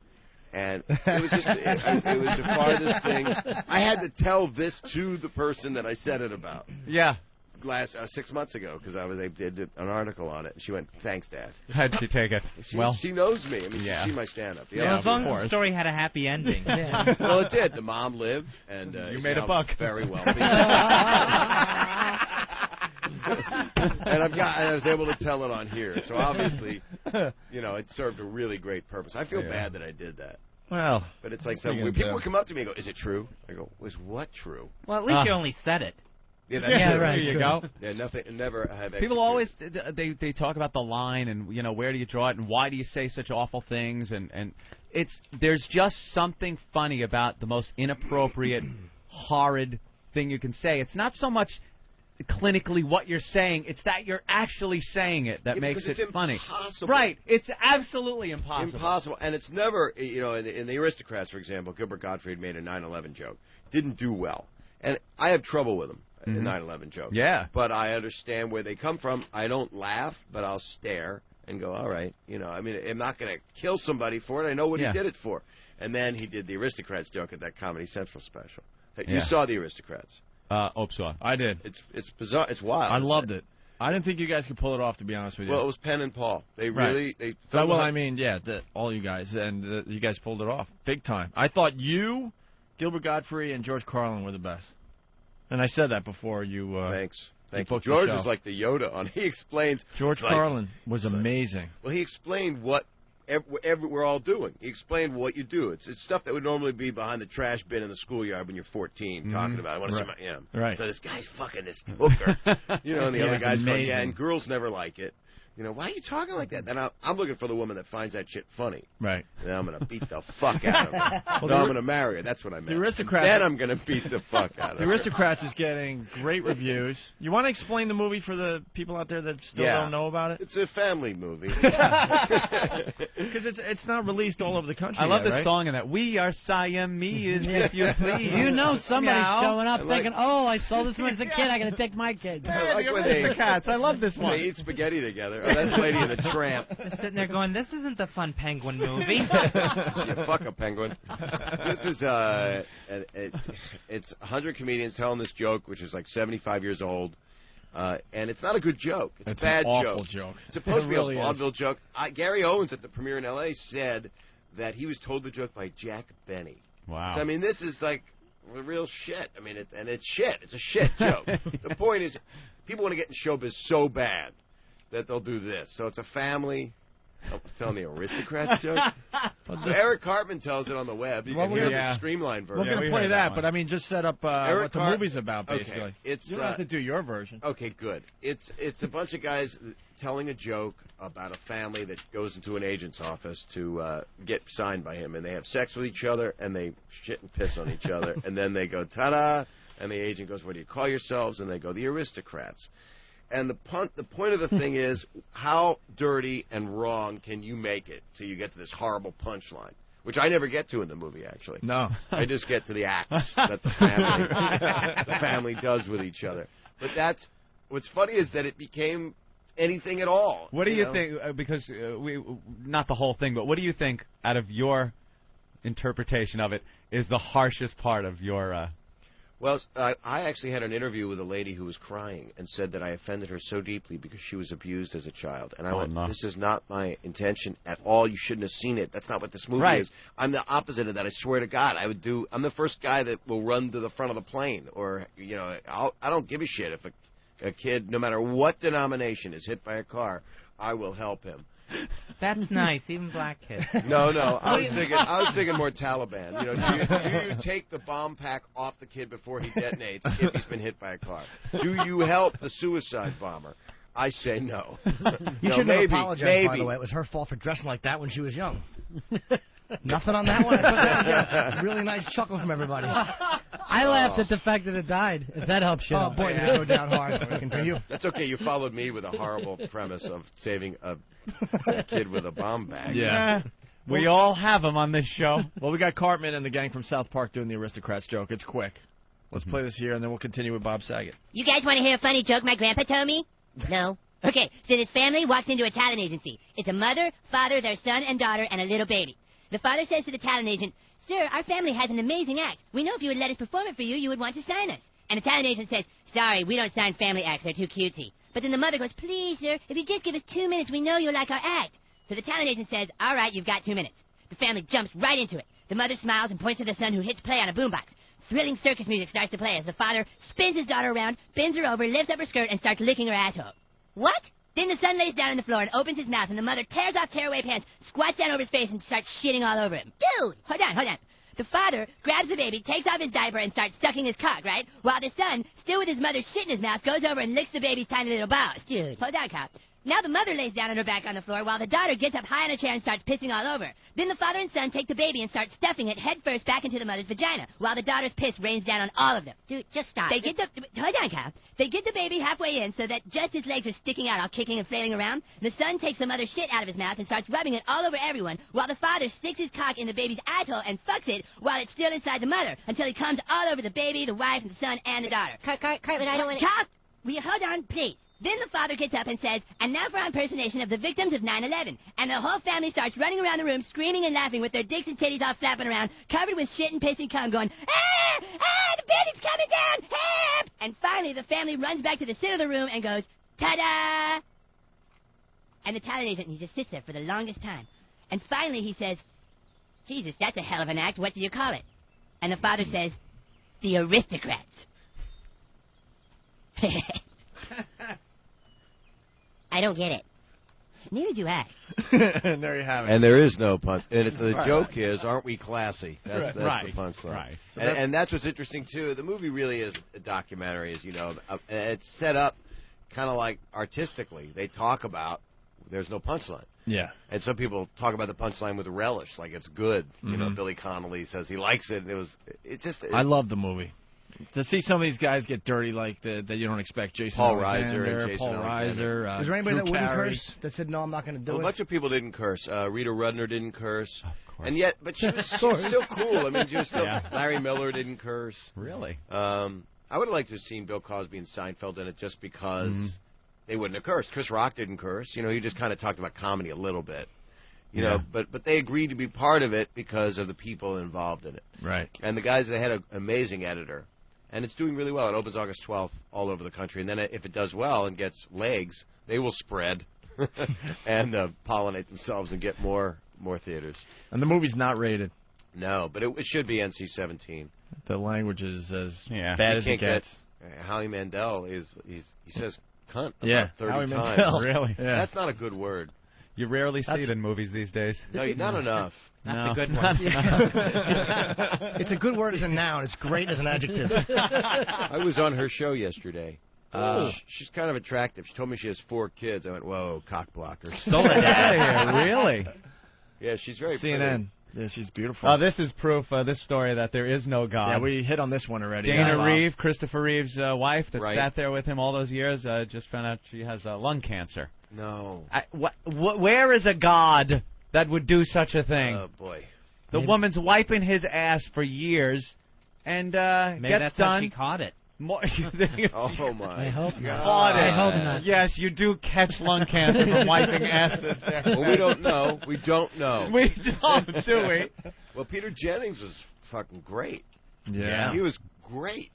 And it was just, it was the farthest thing. I had to tell this to the person that I said it about. Yeah. 6 months ago, because they did an article on it. And she went, thanks, Dad. How'd she take it? She knows me. I mean, yeah. she's seen my stand-up. As long as the story had a happy ending. Yeah. Well, it did. The mom lived, and you made a buck. Very wealthy. And I was able to tell it on here. So obviously, it served a really great purpose. I feel bad that I did that. Well, but it's like when people would come up to me and go, "Is it true?" I go, "Was what true?" Well, at least you only said it. Yeah, that's true. Right. There you go. Yeah, nothing. Never have. People always they talk about the line and where do you draw it and why do you say such awful things and there's just something funny about the most inappropriate, horrid thing you can say. It's not so much clinically what you're saying; it's that you're actually saying it that makes it funny. Impossible. Right? It's absolutely impossible. Impossible, and it's never. In the Aristocrats, for example, Gilbert Gottfried made a 9/11 joke. Didn't do well. And I have trouble with them, the 9/11 joke. Yeah. But I understand where they come from. I don't laugh, but I'll stare and go, all right. You know, I mean, I'm not going to kill somebody for it. I know what he did it for. And then he did the Aristocrats joke at that Comedy Central special. You saw the Aristocrats. Saw. I did. It's bizarre. It's wild. I loved it. I didn't think you guys could pull it off, to be honest with you. Well, it was Penn and Paul. They really... I mean, yeah, all you guys. And you guys pulled it off. Big time. I thought you, Gilbert Gottfried, and George Carlin were the best. And I said that before you... Thanks. Thank you. George is like the Yoda on... He explains... George Carlin was amazing. Well, he explained what we're all doing. He explained what you do. It's stuff that would normally be behind the trash bin in the schoolyard when you're 14 talking about it. I want to see my... Yeah. Right. So this guy's fucking this hooker. You know, and the other guy's going, yeah, and girls never like it. You know, why are you talking like that? Then I'm looking for the woman that finds that shit funny. Right. And I'm going to beat the fuck out of her. I'm going to marry her. That's what I meant. The Aristocrats. Then I'm going to beat the fuck out of her. The Aristocrats is getting great reviews. You want to explain the movie for the people out there that still don't know about it? It's a family movie. Because it's not released all over the country. I love yet, the right? song in that. We are Siamese, if you please. You know somebody's showing up thinking, oh, I saw this one as a kid. I got to take my kid. I like the when Aristocrats. I love this one. They eat spaghetti together. Oh, that's Lady and the Tramp. They're sitting there going, this isn't the fun penguin movie. You fuck a penguin. This is it's 100 comedians telling this joke, which is like 75 years old, and it's not a good joke. It's a bad an awful joke. It's supposed to be really a vaudeville joke. Gary Owens at the premiere in L.A. said that he was told the joke by Jack Benny. Wow. So I mean, this is like real shit. I mean, it's shit. It's a shit joke. The point is, people want to get in showbiz so bad that they'll do this. So it's a family. I'm telling the Aristocrats joke. Eric Cartman tells it on the web. You can hear the streamlined version. We're going to play that, but I mean, just set up what the movie's about, basically. Okay. You don't have to do your version. Okay, good. It's a bunch of guys telling a joke about a family that goes into an agent's office to get signed by him, and they have sex with each other, and they shit and piss on each other, and then they go, ta-da, and the agent goes, what do you call yourselves? And they go, the Aristocrats. And the point of the thing is, how dirty and wrong can you make it till you get to this horrible punchline? Which I never get to in the movie, actually. No. I just get to the acts that the family does with each other. But what's funny is that it became anything at all. What do you think, because not the whole thing, but what do you think, out of your interpretation of it, is the harshest part of your... Well, I actually had an interview with a lady who was crying and said that I offended her so deeply because she was abused as a child. And I went, this is not my intention at all. You shouldn't have seen it. That's not what this movie is. I'm the opposite of that. I swear to God. I'm the first guy that will run to the front of the plane. Or, you know, I don't give a shit if a kid, no matter what denomination, is hit by a car. I will help him. That's nice, even black kids. No, I was thinking more Taliban. You know, do you take the bomb pack off the kid before he detonates if he's been hit by a car? Do you help the suicide bomber? I say no. You shouldn't have apologized, by the way. It was her fault for dressing like that when she was young. Nothing on that one? I thought that was a really nice chuckle from everybody. I laughed at the fact that it died, if that helps you. Oh, boy, you go down hard. Continue. That's okay. You followed me with a horrible premise of saving a kid with a bomb bag. Yeah. We all have them on this show. Well, we got Cartman and the gang from South Park doing the Aristocrats joke. It's quick. Let's play this here, and then we'll continue with Bob Saget. You guys want to hear a funny joke my grandpa told me? No? Okay, so this family walks into a talent agency. It's a mother, father, their son and daughter, and a little baby. The father says to the talent agent, sir, our family has an amazing act. We know if you would let us perform it for you, you would want to sign us. And the talent agent says, sorry, we don't sign family acts. They're too cutesy. But then the mother goes, please, sir, if you just give us 2 minutes, we know you'll like our act. So the talent agent says, all right, you've got 2 minutes. The family jumps right into it. The mother smiles and points to the son, who hits play on a boombox. Thrilling circus music starts to play as the father spins his daughter around, bends her over, lifts up her skirt, and starts licking her asshole. What? Then the son lays down on the floor and opens his mouth, and the mother tears off tearaway pants, squats down over his face, and starts shitting all over him. Dude! Hold on. The father grabs the baby, takes off his diaper, and starts sucking his cock, right? While the son, still with his mother's shit in his mouth, goes over and licks the baby's tiny little balls. Dude. Hold on, cop. Now the mother lays down on her back on the floor while the daughter gets up high on a chair and starts pissing all over. Then the father and son take the baby and start stuffing it head first back into the mother's vagina while the daughter's piss rains down on all of them. Dude, just stop. Hold on, Kyle. They get the baby halfway in so that just his legs are sticking out, all kicking and flailing around. The son takes the mother's shit out of his mouth and starts rubbing it all over everyone while the father sticks his cock in the baby's asshole and fucks it while it's still inside the mother until he comes all over the baby, the wife, and the son, and the daughter. Cartman, I don't want to... Cock! Will you hold on, please? Then the father gets up and says, and now for our impersonation of the victims of 9/11. And the whole family starts running around the room, screaming and laughing with their dicks and titties all flapping around, covered with shit and piss and cum, going, ah! Ah! The building's coming down! Help! And finally, the family runs back to the center of the room and goes, ta-da! And the talent agent, he just sits there for the longest time. And finally he says, Jesus, that's a hell of an act. What do you call it? And the father says, the Aristocrats. I don't get it. Neither do I. And there you have it. And there is no punch. And the joke is, aren't we classy? That's the punchline. Right. So and that's what's interesting, too. The movie really is a documentary, as you know. It's set up kind of like artistically. They talk about there's no punchline. Yeah. And some people talk about the punchline with relish, like it's good. You know, Billy Connolly says he likes it. And I love the movie. To see some of these guys get dirty like that you don't expect. Jason Paul Alexander, Reiser and Jason Paul Alexander. Reiser. Is there anybody Drew that wouldn't Carey. curse that said, no, I'm not going to do it? A bunch of people didn't curse. Rita Rudner didn't curse. Of course. And yet, but she was still cool. I mean, she was still, Larry Miller didn't curse. Really? I would have liked to have seen Bill Cosby and Seinfeld in it just because they wouldn't have cursed. Chris Rock didn't curse. You know, he just kind of talked about comedy a little bit. You know, but they agreed to be part of it because of the people involved in it. Right. And the guys, they had an amazing editor. And it's doing really well. It opens August 12th all over the country. And then if it does well and gets legs, they will spread and pollinate themselves and get more theaters. And the movie's not rated. No, but it should be NC-17. The language is as bad as it gets. Howie Mandel he says cunt about 30 Howie times. Mandel. Really? Yeah. That's not a good word. You rarely see it in movies these days. No, not enough. Not the good one. It's a good word as a noun. It's great as an adjective. I was on her show yesterday. She's kind of attractive. She told me she has 4 kids. I went, whoa, cock blockers. Stolen data, really? Yeah, she's very CNN. Yeah, she's beautiful. This is proof, this story, that there is no God. Yeah, we hit on this one already. Dana Reeve, Christopher Reeve's wife that sat there with him all those years, just found out she has lung cancer. No. Where is a God that would do such a thing? Oh, boy. The woman's wiping his ass for years, and maybe gets that's done. how she caught it. Oh, my. I hope God. I hope not. Yes, you do catch lung cancer from wiping asses there. Well, we don't know. We don't know. We don't, do we? Well, Peter Jennings was fucking great. Yeah. He was great.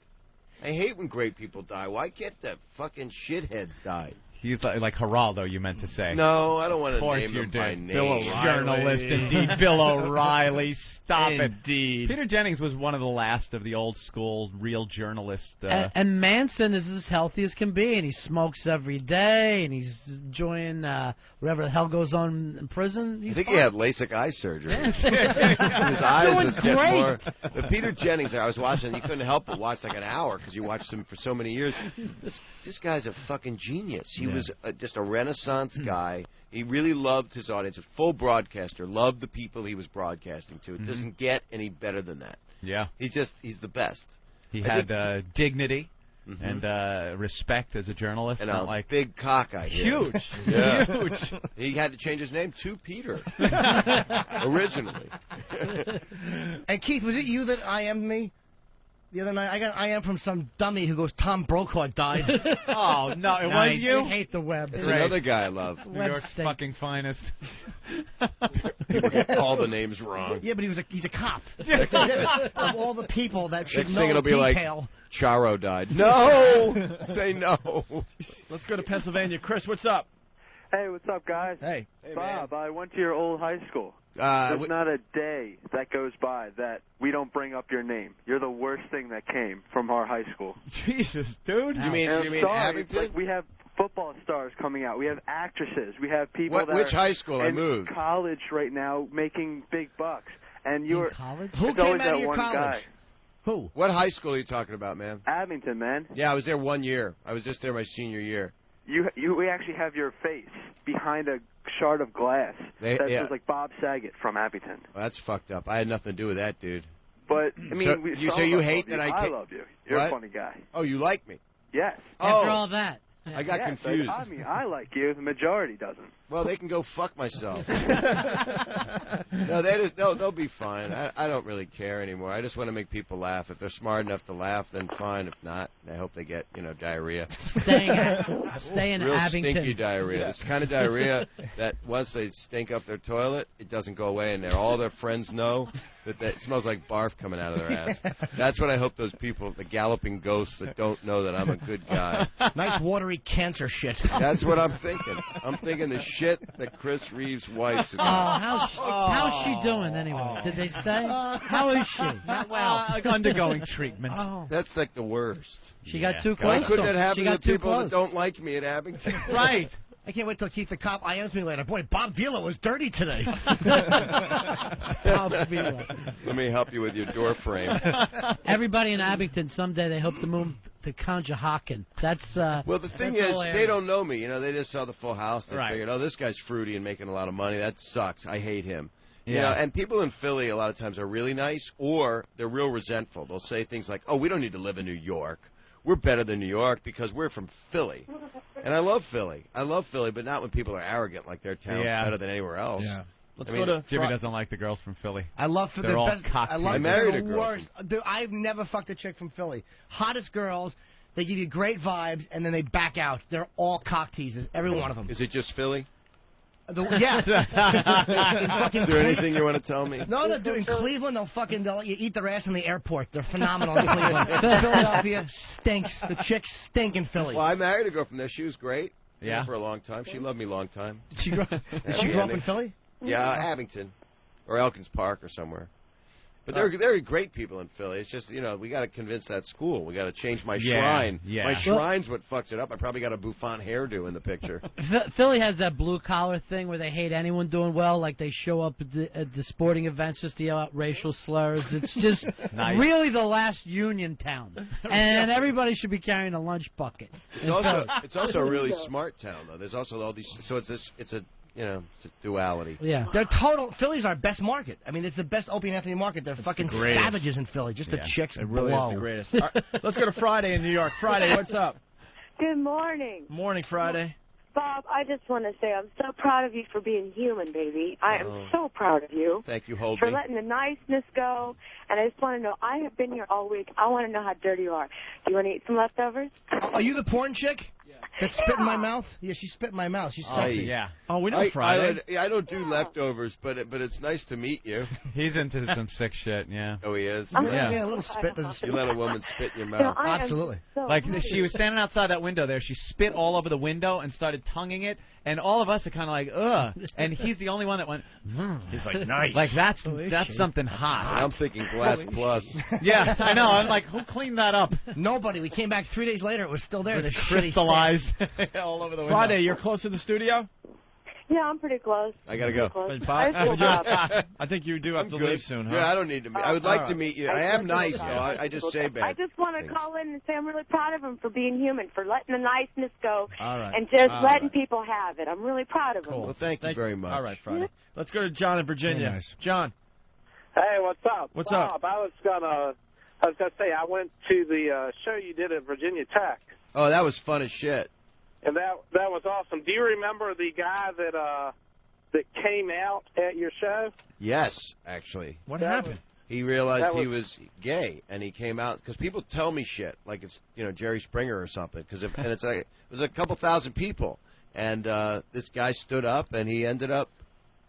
I hate when great people die. Why can't the fucking shitheads die? He's like Geraldo, you meant to say. No, I don't want to name you him did. by name. Bill O'Reilly. Journalist, indeed. Bill O'Reilly. Stop it. Indeed. Peter Jennings was one of the last of the old school real journalists. And Manson is as healthy as can be, and he smokes every day, and he's enjoying whatever the hell goes on in prison. I think he had LASIK eye surgery. Yeah. His eyes Doing just get great. more. But Peter Jennings, I was watching, you couldn't help but watch like an hour because you watched him for so many years. This guy's a fucking genius. He was just a Renaissance guy. He really loved his audience. A full broadcaster. Loved the people he was broadcasting to. It doesn't get any better than that. Yeah. He's the best. He had dignity and respect as a journalist. And not a like big cock, I hear. huge. Yeah. Huge. He had to change his name to Peter. Originally. And Keith, was it you that IM'd me? The other night, I got IM from some dummy who goes, Tom Brokaw died. Oh, no, it was you? I hate the web. That's another guy I love. New York's stinks. fucking finest. People get all the names wrong. Yeah, but he's a cop. That's the difference. Of all the people that should Next know thing it'll be like, detail. Charo died. No! Say no. Let's go to Pennsylvania. Chris, what's up? Hey, what's up, guys? Hey. Bob, I went to your old high school. There's not a day that goes by that we don't bring up your name. You're the worst thing that came from our high school. Jesus, dude. You mean Abington? Like, we have football stars coming out. We have actresses. We have people Which high school? I in moved. college right now making big bucks. And you're college? Who came out of your college? Guy. Who? What high school are you talking about, man? Abington, man. Yeah, I was there 1 year. I was just there my senior year. we actually have your face behind a shard of glass that says like Bob Saget from Abington. Well, that's fucked up. I had nothing to do with that, dude. But I mean, so you hate that I love you. You're a funny guy. Oh, you like me? Yes. After all that. I got confused. I mean, I like you. The majority doesn't. Well, they can go fuck myself. No, they'll be fine. I don't really care anymore. I just want to make people laugh. If they're smart enough to laugh, then fine. If not, I hope they get diarrhea. Stay in Real Abington. stinky diarrhea. This kind of diarrhea that once they stink up their toilet, it doesn't go away in there. All their friends know that it smells like barf coming out of their ass. That's what I hope those people, the galloping ghosts that don't know that I'm a good guy. Nice watery cancer shit. That's what I'm thinking. I'm thinking the shit that Chris Reeves' wife's Oh, how's she doing anyway? Did they say? How is she? Not well. Undergoing treatment. Oh. That's like the worst. She got too close. Why couldn't it happen to people close. that don't like me at Abington? Right. I can't wait till Keith the Cop IMs me later. Boy, Bob Vila was dirty today. Bob Vila. Let me help you with your door frame. Everybody in Abington, someday they hope to move to Conshohocken. That's well, the thing is, they don't know me. They just saw the Full House. They figured, oh, this guy's fruity and making a lot of money. That sucks. I hate him. Yeah. And people in Philly a lot of times are really nice, or they're real resentful. They'll say things like, oh, we don't need to live in New York. We're better than New York because we're from Philly. And I love Philly. But not when people are arrogant like their town's better than anywhere else. Yeah. Let's go to Jimmy doesn't like the girls from Philly. I love They're all cock I married a the girl. worst. Dude, I've never fucked a chick from Philly. Hottest girls. They give you great vibes, and then they back out. They're all cock teasers, every one of them. Is it just Philly? Yeah. Is there anything you want to tell me? No, dude, in Cleveland, they'll let you eat their ass in the airport. They're phenomenal in Cleveland. Philadelphia stinks. The chicks stink in Philly. Well, I married a girl from there. She was great. Yeah. For a long time. She loved me a long time. Did she grow up in Philly? Yeah, Abington. Or Elkins Park or somewhere. But they're great people in Philly. It's just, we got to convince that school. We got to change my shrine. Yeah. My shrine's what fucks it up. I probably got a bouffant hairdo in the picture. Philly has that blue-collar thing where they hate anyone doing well, like they show up at the sporting events just to yell out racial slurs. It's just really the last union town. And everybody should be carrying a lunch bucket. It's also a really smart town, though. There's also all these... So it's a duality. Yeah. They're total... Philly's our best market. I mean, it's the best Opie and Anthony market. They're fucking savages in Philly. Just the chicks It really blow. is the greatest. All right, let's go to Friday in New York. Friday, what's up? Good morning. Morning, Friday. Bob, I just want to say I'm so proud of you for being human, baby. I am so proud of you. Thank you, Holby. For letting the niceness go. And I just want to know, I have been here all week. I want to know how dirty you are. Do you want to eat some leftovers? Are you the porn chick? That spit in my mouth? Yeah, she spit in my mouth. She's sexy. Yeah. Oh, we know Friday. I don't do leftovers, but it's nice to meet you. He's into some sick shit, yeah. Oh, he is? Yeah, a little spit. You let a woman spit in your mouth. Absolutely. Like, she was standing outside that window there. She spit all over the window and started tonguing it. And all of us are kind of like, ugh. And he's the only one that went, He's like, nice. Like, that's something hot. I'm thinking Glass Plus. Yeah, I know. I'm like, who cleaned that up? Nobody. We came back 3 days later. It was still there. It was The shitty crystallized all over the window. Friday, you're close to the studio? Yeah, I'm pretty close. I got to go. I think you do have to leave soon, huh? Yeah, I don't need to meet. I would like to meet you. I am nice, though. I just say bad. I just want to call in and say I'm really proud of him for being human, for letting the niceness go All right. and just letting people have it. I'm really proud of him. Well, thank you very much. All right, Friday. Let's go to John in Virginia. Nice. John. Hey, what's up? What's Bob, up? I was gonna say I went to the show you did at Virginia Tech, Oh, that was fun as shit. and that was awesome. Do you remember the guy that came out at your show? Yes, actually. What happened? He realized he was gay, and he came out because people tell me shit like it's Jerry Springer or something. And it's like it was a couple thousand people, and this guy stood up and he ended up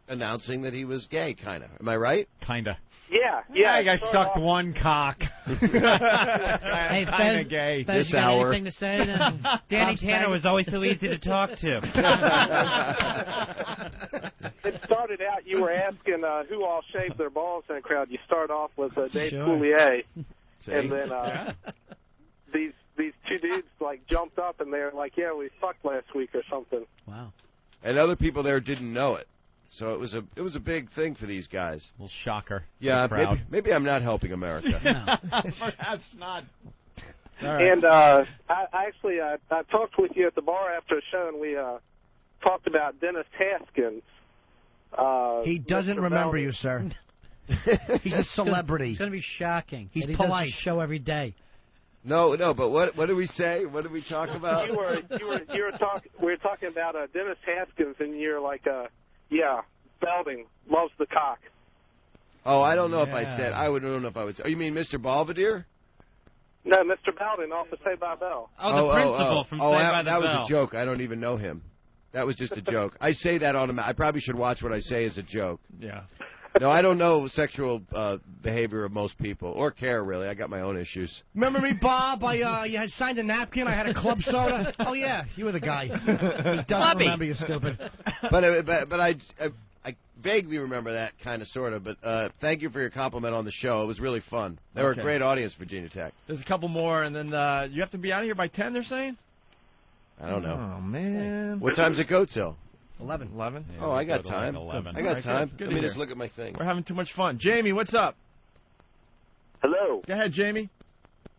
announcing that he was gay. Kind of. Am I right? Kinda. Yeah. I guy sucked one cock. Hey, Kind of gay. Fez, you got anything to say? Danny Tanner was always so easy to talk to. It started out, you were asking who all shaved their balls in the crowd. You start off with Dave Sure. Coulier, See? and then these two dudes like jumped up and they're like, "Yeah, we fucked last week" or something. Wow. And other people there didn't know it, so it was a big thing for these guys. Little shocker. Yeah, Proud. maybe I'm not helping America. Perhaps not. right. And I talked with you at the bar after the show, and we talked about Dennis Haskins. He doesn't remember you, sir. He's a celebrity. It's going to be shocking. He's He polite. does the show every day. No, but what did we say? What did we talk about? We were talking about Dennis Haskins, and you're like, yeah, Belding loves the cock. Oh, I don't know if I said. I don't know if I would say. Oh, you mean Mr. Belvedere? No, Mr. Belding off the Saved by the Bell. Oh, the principal from Saved by the that Bell. was a joke. I don't even know him. That was just a joke. I say that automatically. I probably should watch what I say as a joke. Yeah. No, I don't know sexual behavior of most people, or care, really. I got my own issues. Remember me, Bob? You had signed a napkin. I had a club soda. Oh, yeah, you were the guy. He doesn't remember you, stupid. But I vaguely remember that, kind of, sort of. But thank you for your compliment on the show. It was really fun. They were a great audience, Virginia Tech. There's a couple more, and then you have to be out of here by 10, they're saying? I don't know. Oh, man. What time's it go till? 11. Yeah, oh, I got time. I got time. Good Let me just look at my thing. We're having too much fun. Jamie, what's up? Hello. Go ahead, Jamie.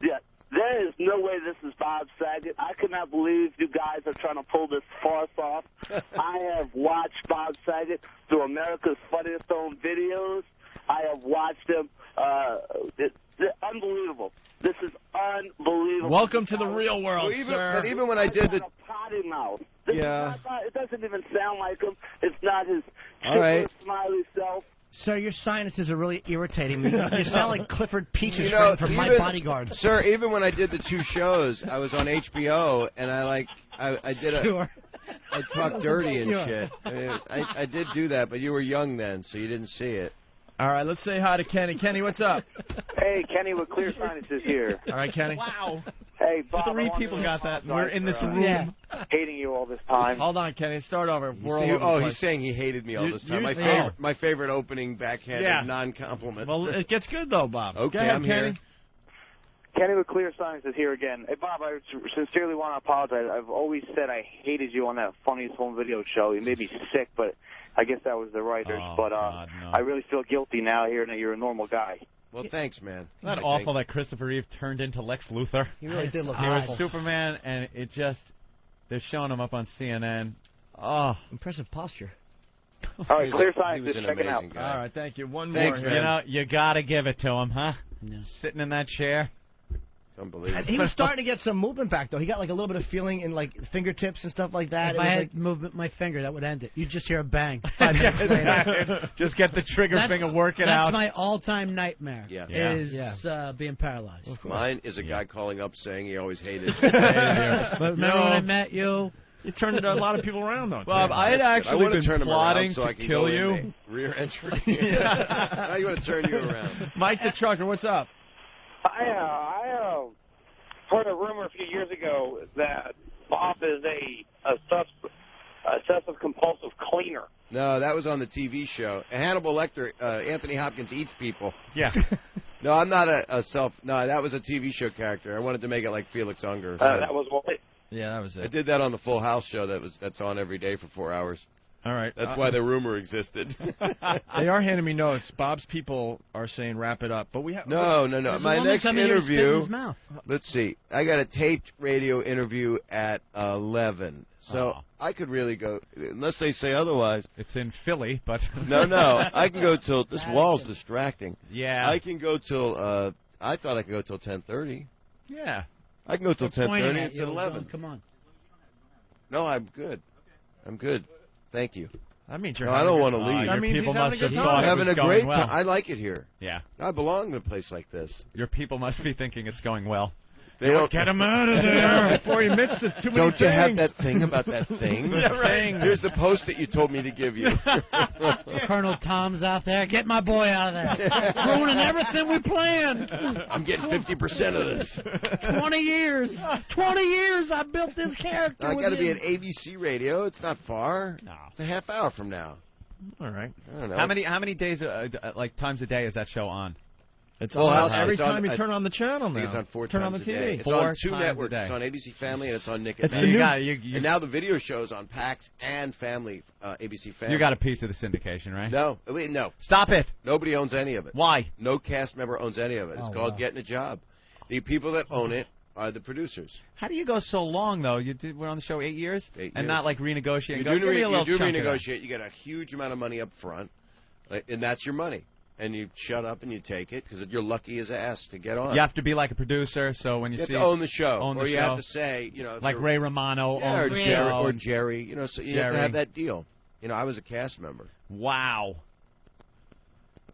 Yeah, there is no way this is Bob Saget. I could not believe you guys are trying to pull this farce off. I have watched Bob Saget through America's Funniest Home Videos. I have watched him. It's unbelievable. This is unbelievable. Welcome to the real world, sir. But even when I did the... potty mouth. It doesn't even sound like him. It's not his right. smiley self. Sir, your sinuses are really irritating me. You sound like Clifford Peach's friend from My Bodyguard. Sir, even when I did the 2 shows, I was on HBO, and I did a... I talked dirty and shit. I did do that, but you were young then, so you didn't see it. All right, let's say hi to Kenny. Kenny, what's up? Hey, Kenny with Clear Sinuses here. All right, Kenny. Wow. Hey, Bob. 3 people got that. We're in this room. Yeah. Hating you all this time. Hold on, Kenny. Start over. We're all over the place. He's saying he hated me all this time. My favorite opening backhanded non-compliment. Well, it gets good, though, Bob. Okay, Go ahead, I'm Kenny. here. Kenny with Clear Sinuses here again. Hey, Bob, I sincerely want to apologize. I've always said I hated you on that Funniest Home Video show. You made me sick, but I guess that was the writers. God, no. I really feel guilty now hearing that you're a normal guy. Well, thanks, man. Isn't that awful that Christopher Reeve turned into Lex Luthor? He really did look He awful. was Superman, and they're showing him up on CNN. Oh. Impressive posture. All right, Clear He Sinuses, was an check it out. amazing guy. All right, thank you. One Thanks, more. man. You know, you got to give it to him, huh? Yeah. Sitting in that chair. Unbelievable. He was starting to get some movement back, though. He got like a little bit of feeling in like fingertips and stuff like that. If I had movement my finger, that would end it. You'd just hear a bang. 5 minutes later. Just get the trigger finger working out. That's my all-time nightmare. Yeah. Is being paralyzed. Mine is a guy calling up saying he always hated me. But remember when I met you? You turned a lot of people around, though. Bob, I had actually been turn him plotting around so I to can kill go in you. the rear entry. Now you want to turn you around. Mike the Trucker, what's up? I heard a rumor a few years ago that Bob is a obsessive compulsive cleaner. No, that was on the TV show. Hannibal Lecter, Anthony Hopkins eats people. Yeah. No, I'm not a self... No, that was a TV show character. I wanted to make it like Felix Unger. That was what it... Yeah, that was it. I did that on the Full House show that's on every day for 4 hours. All right. That's why the rumor existed. They are handing me notes. Bob's people are saying wrap it up, but we have No. My next interview. Let's see. I got a taped radio interview at 11. So I could really go, unless they say otherwise. It's in Philly, but... No. I can go till... This wall's distracting. Yeah. I can go till... I thought I could go till 10:30. Yeah. I can go till 10:30. It's at 11. Come on. No, I'm good. I'm good. Thank you. That means you're I don't want to leave. Your people must have thought I'm it having was a great going well. time. I like it here. Yeah. I belong in a place like this. Your people must be thinking it's going well. They don't get him out of there before he mixes too many Don't you have things. that thing about that thing? Yeah, right. Here's the post-it you told me to give you. Colonel Tom's out there. Get my boy out of there. Ruining everything we planned. I'm getting 50% of this. 20 years. 20 years I built this character. I got to be at ABC Radio. It's not far. No. It's a half hour from now. All right. I don't know. How many days, like times a day is that show on? It's Full on House. every It's on- time you turn on the channel I now. think it's on 4 turn times on the a TV. day. It's 4 on 2 times networks. a day. It's on ABC Family and it's on Nick at It's Night. the new- You And now the video show's on PAX and Family, ABC Family. You got a piece of the syndication, right? No. Wait, no. Stop it. Nobody owns any of it. Why? No cast member owns any of it. It's called Getting a Job. The people that own it are the producers. How do you go so long, though? We're on the show 8 years? 8 and years. not, like, renegotiate. You do renegotiate. You get a huge amount of money up front, and that's your money. And you shut up and you take it because you're lucky as ass to get on. You have to be like a producer, so when you have to own the show, or you have to say, like Ray Romano, or Jerry, so you have to have that deal. I was a cast member. Wow.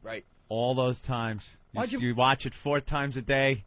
Right. All those times. You watch it 4 times a day,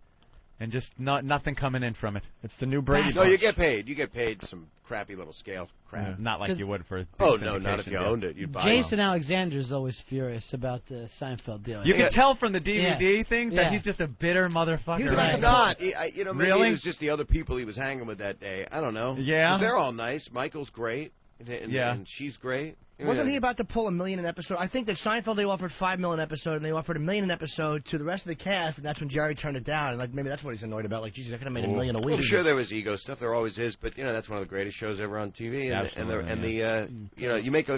and just nothing coming in from it. It's the new Brady. No, you get paid. You get paid some crappy little scale crap. Yeah. Not like you would for. Oh no, not if you owned it. You'd buy Jason Alexander's always furious about the Seinfeld deal. You can tell from the DVD things that he's just a bitter motherfucker. He's not. Maybe it was just the other people he was hanging with that day. I don't know. Yeah. 'Cause they're all nice. Michael's great, and she's great. Wasn't he about to pull $1 million an episode? I think that Seinfeld, they offered $5 million an episode, and they offered $1 million an episode to the rest of the cast, and that's when Jerry turned it down. And maybe that's what he's annoyed about. Like, Jesus, I could have made $1 million a week. I'm sure there was ego stuff. There always is, but that's one of the greatest shows ever on TV. If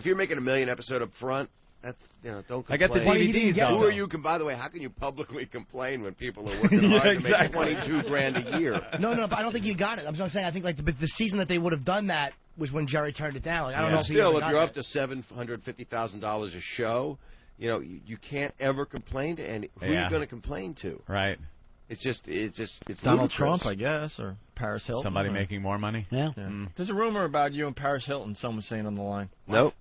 you're making $1 million episode up front, that's don't complain. I got the DVDs. Who are you? By the way, how can you publicly complain when people are working hard to make $22,000 a year? No, but I don't think you got it. I'm saying I think the season that they would have done that was when Jerry turned it down. Like, I don't know. If you're up to $750,000 a show, you can't ever complain to any. Who are you going to complain to? Right. It's Donald ludicrous. Trump, I guess, or Paris Hilton. Somebody making more money. Yeah. There's a rumor about you and Paris Hilton. Someone's saying on the line. Nope.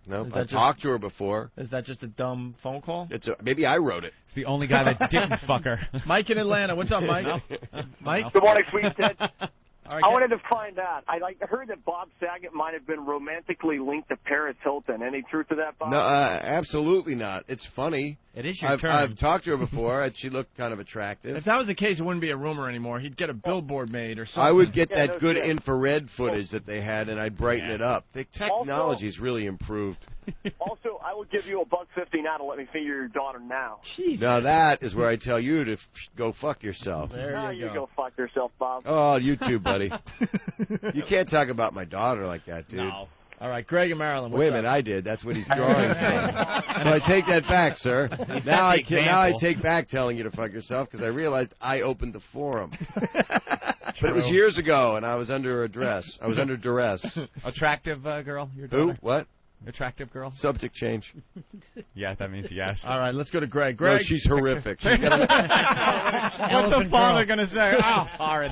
I've talked to her before. Is that just a dumb phone call? Maybe I wrote it. It's the only guy that didn't fuck her. Mike in Atlanta. What's up, Mike? Mike? Good morning, Sweet Ted. Right, I wanted to find out. I heard that Bob Saget might have been romantically linked to Paris Hilton. Any truth to that, Bob? No, absolutely not. It's funny. It is your turn. I've talked to her before, and she looked kind of attractive. If that was the case, it wouldn't be a rumor anymore. He'd get a billboard made or something. I would get that good infrared footage that they had, and I'd brighten it up. The technology's really improved. Also, I would give you $1.50 now to let me figure your daughter now. Jesus. Now that is where I tell you to go fuck yourself. There you go fuck yourself, Bob. Oh, you too, buddy. You can't talk about my daughter like that, dude. No. All right, Greg in Maryland. Wait a minute, I did. That's what he's drawing from. So I take that back, sir. Now I take back telling you to fuck yourself because I realized I opened the forum. But it was years ago, and I was under duress. Attractive girl, your daughter? Who? What? Attractive girl? Subject change. Yeah, that means yes. All right, let's go to Greg. No, she's horrific. What's the father going to say? Oh, horrid.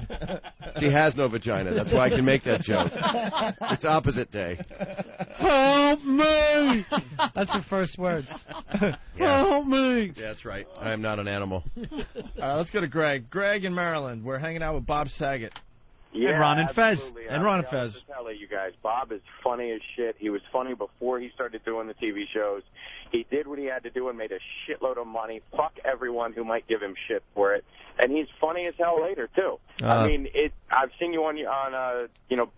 She has no vagina. That's why I can make that joke. It's opposite day. Help me! That's her first words. Help me! Yeah, that's right. I am not an animal. All right, let's go to Greg. Greg in Maryland. We're hanging out with Bob Saget. Yeah, and Ron and Fez. And Ron and Fez. I'll tell you guys, Bob is funny as shit. He was funny before he started doing the TV shows. He did what he had to do and made a shitload of money. Fuck everyone who might give him shit for it. And he's funny as hell later too. I mean, I've seen you on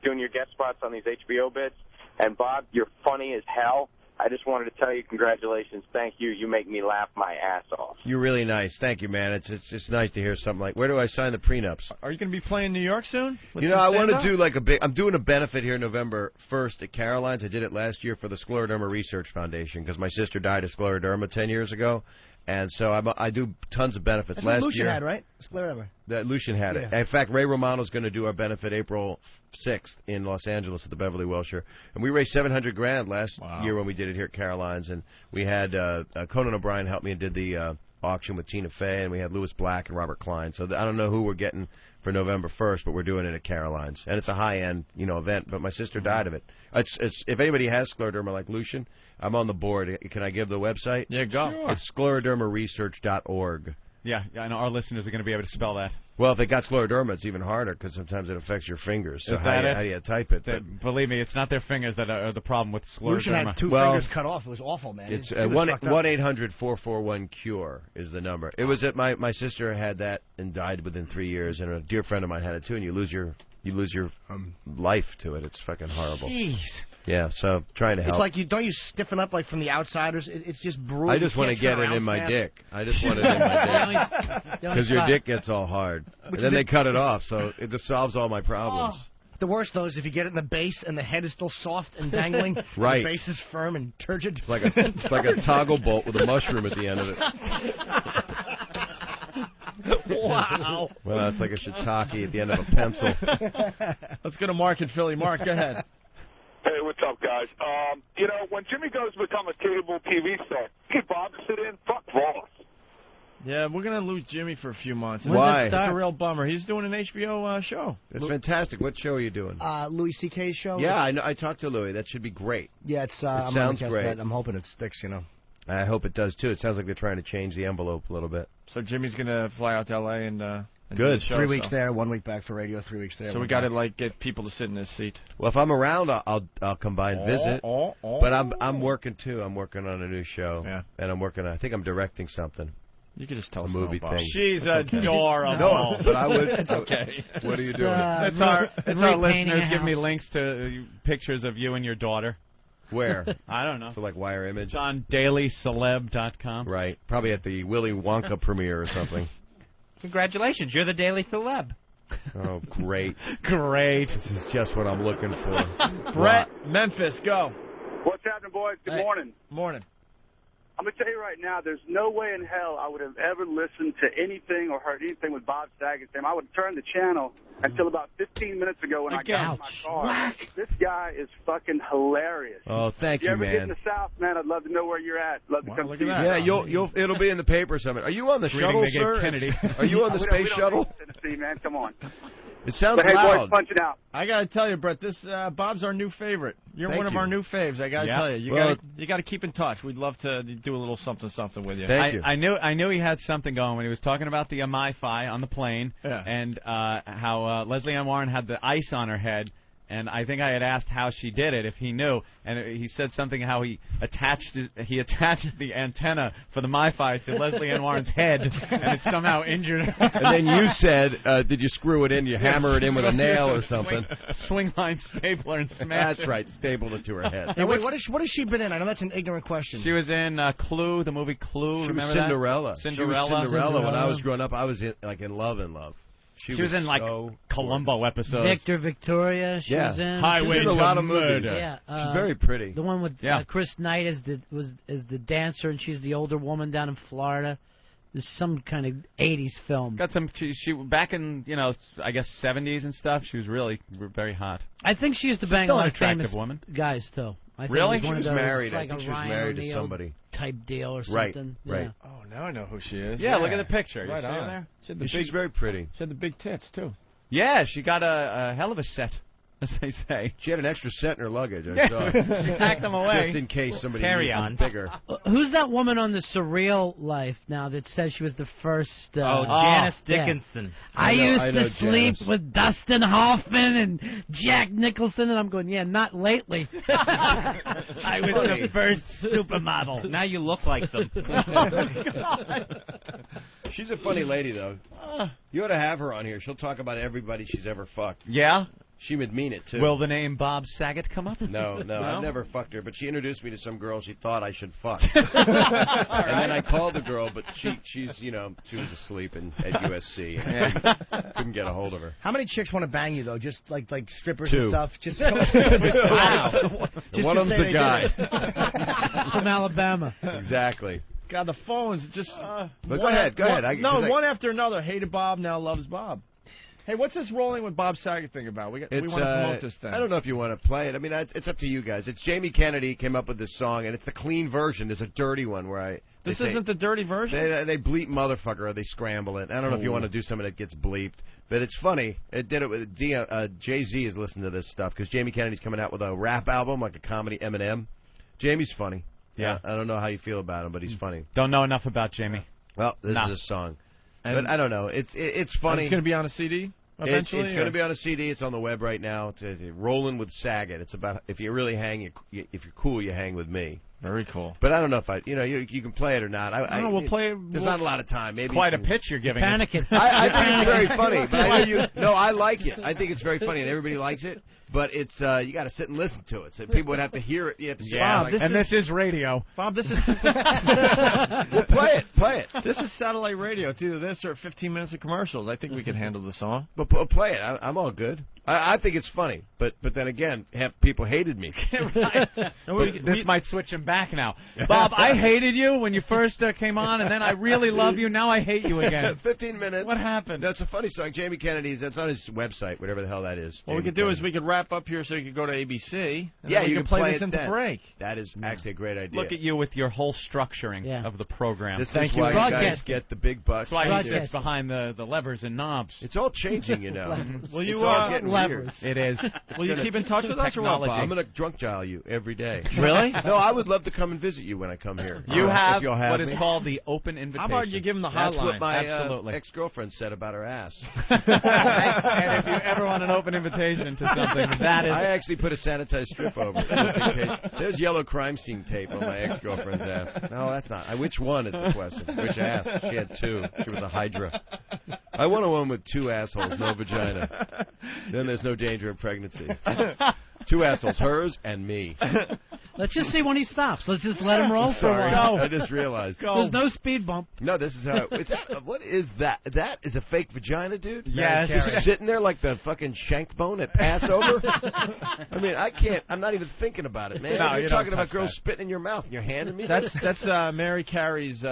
doing your guest spots on these HBO bits. And Bob, you're funny as hell. I just wanted to tell you congratulations. Thank you. You make me laugh my ass off. You're really nice. Thank you, man. It's just nice to hear something like. Where do I sign the prenups? Are you going to be playing New York soon? I want to do like a big. I'm doing a benefit here November 1st at Caroline's. I did it last year for the Scleroderma Research Foundation because my sister died of scleroderma 10 years ago. And so I do tons of benefits. That's last what Lucian year had, right? Scleroderma. That Lucian had it. In fact, Ray Romano's going to do our benefit April 6th in Los Angeles at the Beverly Wilshire, and we raised $700,000 last year when we did it here at Caroline's, and we had Conan O'Brien help me and did the auction with Tina Fey, and we had Louis Black and Robert Klein. So I don't know who we're getting for November 1st, but we're doing it at Caroline's, and it's a high-end event. But my sister died of it. It's if anybody has scleroderma like Lucian, I'm on the board. Can I give the website? Yeah, go. Sure. It's sclerodermaresearch.org. Yeah, I know our listeners are going to be able to spell that. Well, if they got scleroderma, it's even harder because sometimes it affects your fingers. So how do you type it? Believe me, it's not their fingers that are the problem with scleroderma. Lucian had two fingers cut off. It was awful, man. It's 1-800-441-CURE is the number. It was my sister had that and died within 3 years, and a dear friend of mine had it too. And you lose your life to it. It's fucking horrible. Jeez. Yeah, so trying to help. It's like don't you stiffen up like from the outsiders? It's just brutal. I just want to get it in my dick. I just want it in my dick. Because your dick gets all hard. And then they cut it off, so it just solves all my problems. The worst, though, is if you get it in the base and the head is still soft and dangling. Right. The base is firm and turgid. It's like a toggle bolt with a mushroom at the end of it. Wow. Well, that's like a shiitake at the end of a pencil. Let's go to Mark in Philly. Mark, go ahead. Hey, what's up, guys? When Jimmy goes to become a cable TV star, keep Bob sit in. Fuck Voss. Yeah, we're going to lose Jimmy for a few months. Why? It's a real bummer. He's doing an HBO show. That's fantastic. What show are you doing? Louis C.K.'s show. Yeah, I know. I talked to Louis. That should be great. Yeah, it sounds great. I'm hoping it sticks, I hope it does, too. It sounds like they're trying to change the envelope a little bit. So Jimmy's going to fly out to L.A. and do Good. the show, 3 weeks there, 1 week back for radio, 3 weeks there. So we got to get people to sit in this seat. Well, if I'm around, I'll come by and visit. But I'm working too. I'm working on a new show. Yeah. And I think I'm directing something. You could just tell us a movie no, Bob. thing. She's okay. adorable. No, but I would. It's okay. What are you doing? It's our listeners give me links to pictures of you and your daughter. Where? I don't know. So like Wire Image? It's on dailyceleb.com. Right. Probably at the Willy Wonka premiere or something. Congratulations, you're the Daily Celeb. Oh, great. Great. This is just what I'm looking for. Brett, Memphis, go. What's happening, boys? Good morning. Morning. I'm going to tell you right now, there's no way in hell I would have ever listened to anything or heard anything with Bob Saget. I would have turned the channel until about 15 minutes ago when I got in my car. This guy is fucking hilarious. Oh, thank you, man. If you ever get in man. the South, man, I'd love to know where you're at. Love to come see you. Yeah, it'll be in the paper or something. Are you on the shuttle, sir? Kennedy. Are you on the space shuttle? Tennessee, man. Come on. It sounds hey, loud. boys, punching out. I got to tell you, Brett, this Bob's our new favorite. You're Thank one of you. our new faves. I got to tell you. You got to keep in touch. We'd love to do a little something with you. Thank you. I knew he had something going when he was talking about the MiFi on the plane and how Leslie Ann Warren had the ice on her head. And I think I had asked how she did it, if he knew, and he said something how he attached the antenna for the MiFi to Leslie Ann Warren's head, and it somehow injured her. And then you said, did you screw it in? You hammer it in with a nail or something? Swing line stapler and smash That's it. right, stapled it to her head. Hey, wait, what has she been in? I know that's an ignorant question. She was in Clue, the movie Clue. She Remember was Cinderella. that? Cinderella. She was Cinderella. When I was growing up, I was in love. She was in like Columbo episodes. Victor Victoria. She was in. Highway to a lot of movies. Yeah, she's very pretty. The one with Chris Knight is the dancer, and she's the older woman down in Florida. There's some kind of 80s film. Got some. She back in I guess 70s and stuff. She was really very hot. I think she used to bang a lot of famous woman. guys too. I think Really? it was one She was of those, married. Like I think a she was Ryan married to O'Neal somebody. Type deal or Right, something. right. Yeah. Oh, now I know who she is. Yeah, look at the picture. Right you see her on. there? She's very pretty. She had the big tits, too. Yeah, she got a hell of a set, as they say. She had an extra set in her luggage. She packed them away. Just in case somebody Carry needs on. them bigger. Who's that woman on the Surreal Life now that says she was the first? Janice Dickinson. I used to know sleep Janice. with Dustin Hoffman and Jack Nicholson, and I'm going, yeah, not lately. I was the first supermodel. Now you look like them. She's a funny lady, though. You ought to have her on here. She'll talk about everybody she's ever fucked. Yeah? She would mean it, too. Will the name Bob Saget come up? No, I've never fucked her, but she introduced me to some girl she thought I should fuck. And then I called the girl, but she's she was asleep at USC. And couldn't get a hold of her. How many chicks want to bang you though? Just like strippers 2. and stuff. Just Wow. Just One to of them's say a they guy. did From Alabama. Exactly. God, the phones just... But go ahead. One after another. Hated Bob, now loves Bob. Hey, what's this rolling with Bob Saget thing about? We want to promote this thing. I don't know if you want to play it. I mean, it's up to you guys. It's Jamie Kennedy came up with this song, and it's the clean version. There's a dirty one where This isn't the dirty version? They bleep motherfucker or they scramble it. I don't know if you want to do something that gets bleeped, but it's funny. It did it with Jay-Z is listening to this stuff because Jamie Kennedy's coming out with a rap album, like a comedy Eminem. Jamie's funny. Yeah. I don't know how you feel about him, but he's funny. Don't know enough about Jamie. Well, this is a song. But I don't know. It's funny. It's going to be on a CD eventually? It's going to be on a CD. It's on the web right now. It's Rolling with Saget. It's about if you really hang, if you're cool, you hang with me. Very cool. But I don't know if you can play it or not. I don't know. We'll play it. There's not a lot of time. Maybe quite a pitch you're giving. Panicking. I think it's very funny. But I know you. No, I like it. I think it's very funny, and everybody likes it. But it's you got to sit and listen to it. So people would have to hear it. You have to sit Bob, and this is radio. Bob, this is... Well, play it. This is satellite radio. It's either this or 15 minutes of commercials. I think we can handle the song. But play it. I'm all good. I think it's funny. But then again, half people hated me. Right. This might switch him back now. Bob, I hated you when you first came on, and then I really love you. Now I hate you again. 15 minutes. What happened? That's a funny song. Jamie Kennedy's, that's on his website, whatever the hell that is. What we could do is we could wrap up here so you could go to ABC. And yeah, then we you can can play this into break. That is actually a great idea. Look at you with your whole structuring of the program. This is why you guys get the big bucks. That's why he sits behind the levers and knobs. It's all changing, you know. Will you levers? It is. Will you keep in touch with us or what, Bob? I'm going to drunk dial you every day. Really? No, I would love to come and visit you when I come here. You have what is called the open invitation. How about you give him the hotline? That's what my ex-girlfriend said about her ass. And if you ever want an open invitation to something, that is... I actually put a sanitized strip over it. There's yellow crime scene tape on my ex-girlfriend's ass. No, that's not. Which one is the question? Which ass? She had two. She was a hydra. I want a woman with two assholes, no vagina. Then there's no danger of pregnancy. Two assholes, hers and me. Let's just see when he stops. Let's just let him roll for a while. I just realized. There's no speed bump. No, this is how. What is that? That is a fake vagina, dude? Yes. Just sitting there like the fucking shank bone at Passover? I mean, I can't. I'm not even thinking about it, man. No, You're talking about girls spitting in your mouth and you're handing me That's this? that's Mary Carey's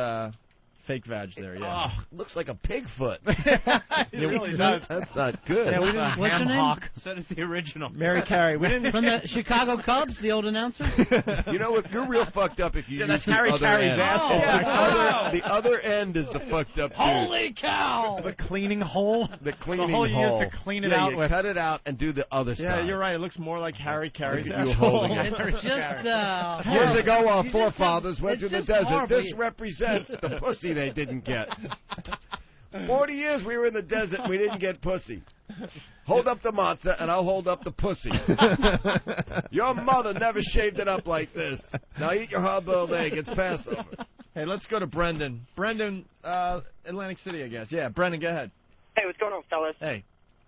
fake vag there, yeah. Oh, looks like a pig foot. It really does. That's not good. Yeah, we didn't, what's her name? So does the original. Mary Carey. We didn't. From the Chicago Cubs, the old announcer? You know what? You're real fucked up if you use that's the Harry other Carey's end. asshole. The other end is the fucked up dude. Holy cow! The cleaning hole? The cleaning hole you hole. use to clean it Yeah, out you with. cut it out and do the other side. Yeah, you're right. It looks more like Harry Carey's Look at you asshole. holding it. It's just, Years ago, our You just forefathers have- went it's through the just desert. horrible. This represents the pussy they didn't get. 40 years we were in the desert and we didn't get pussy. Hold up the matzah and I'll hold up the pussy. Your mother never shaved it up like this. Now eat your hard-boiled egg. It's Passover. Hey, let's go to Brendan. Brendan, Atlantic City, I guess. Yeah, Brendan, go ahead. Hey, what's going on, fellas? Hey.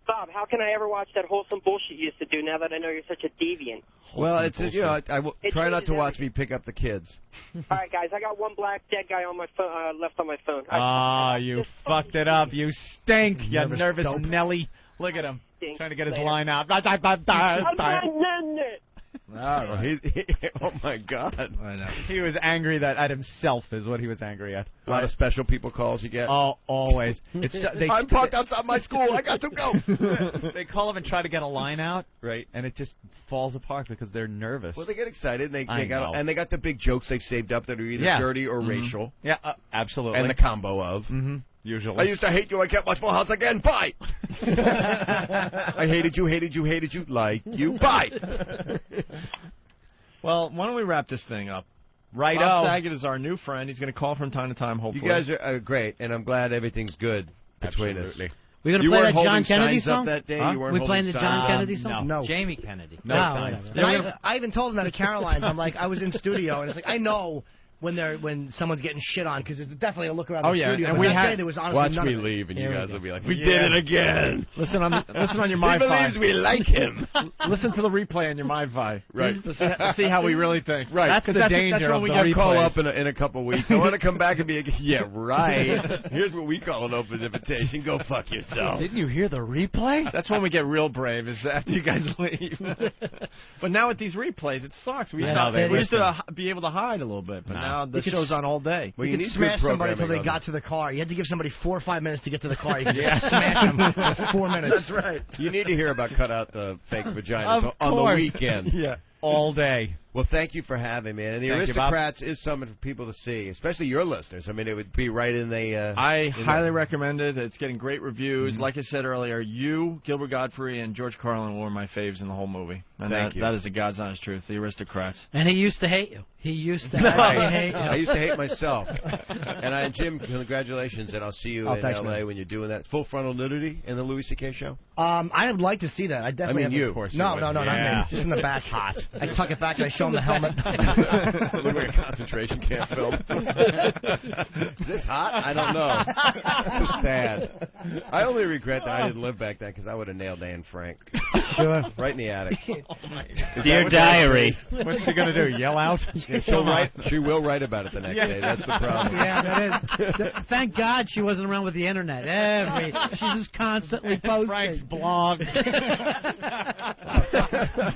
Bob, how can I ever watch that wholesome bullshit you used to do now that I know you're such a deviant? Well, it's you know I will try not to watch me pick up the kids. All right, guys, I got one black dead guy on my phone, left on my phone. You fucked it up. You stink, you nervous dope. Nelly. Look at him. Trying to get his Later. line out. Oh, my God. I know. He was angry at himself is what he was angry at. A lot of special people calls you get. Oh, always. I'm parked outside my school. I got to go. They call him and try to get a line out, Right. and it just falls apart because they're nervous. Well, they get excited, and I know. they got the big jokes they've saved up that are either dirty or racial. Yeah, absolutely. And the combo of. Usually. I used to hate you. I can't watch Full House again. Bye. I hated you, like you. Bye. Well, why don't we wrap this thing up? Right Bob Saget is our new friend. He's going to call from time to time, hopefully. You guys are great, and I'm glad everything's good between us. We gonna You play weren't that John holding Kennedy signs up song? that day? Huh? You weren't We holding playing the John signs? Kennedy song? No. Jamie Kennedy. No signs. I even told him that at Caroline's. I'm like, I was in studio, and it's like, I know when someone's getting shit on because there's definitely a look around the studio. And but we that day had there was honestly Watch none me of it. leave, and you guys will be like, We we did it again. Listen on your He MyFi. believes we like him. Listen to the replay on your MyFi. Right. To see how we really think. Right. That's the danger that's of when the we I'll call replays. up in a couple weeks. I want to come back and be like, yeah, right. Here's what we call an open invitation. Go fuck yourself. Didn't you hear the replay? That's when we get real brave, is after you guys leave. But now with these replays, it sucks. We used to be able to hide a little bit, but now the show's on all day. Well, You could smash somebody until they got to the car. You had to give somebody 4 or 5 minutes to get to the car. You could just smack them for 4 minutes. That's right. You need to hear about cut out the fake vaginas Of on the course. weekend. Yeah. All day. Well, thank you for having me. And the Thank you, Bob. Aristocrats is something for people to see, especially your listeners. I mean, it would be right in the... I highly recommend it. It's getting great reviews. Mm-hmm. Like I said earlier, you, Gilbert Godfrey, and George Carlin were my faves in the whole movie. And Thank you. that is the God's honest truth. The Aristocrats. And he used to hate you. He used to hate you. I used to hate myself. And Jim, congratulations, and I'll see you in thanks, L.A. man. when you're doing that. Full frontal nudity in the Louis C.K. show? I would like to see that. I definitely. I mean, have you. Of course. No, not me. Just in the back. Hot. I tuck it back and I show him the helmet. Look like a concentration camp film. Is this hot? I don't know. It's sad. I only regret that I didn't live back then because I would have nailed Anne Frank. Sure. Right in the attic. Dear diary. What's she going to do, yell out? Yeah, she will write about it the next day. That's the problem. Yeah, that is. Thank God she wasn't around with the internet. She's just constantly posting. Frank's blog.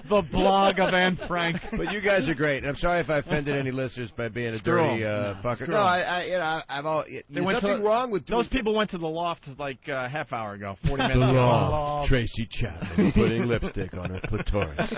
The blog of Anne Frank. But you you guys are great. I'm sorry if I offended any listeners by being a dirty fucker. No, I've all. There's nothing wrong with those people went to the loft like a half hour ago, 40 minutes ago. The loft. Tracy Chapman putting lipstick on her clitoris.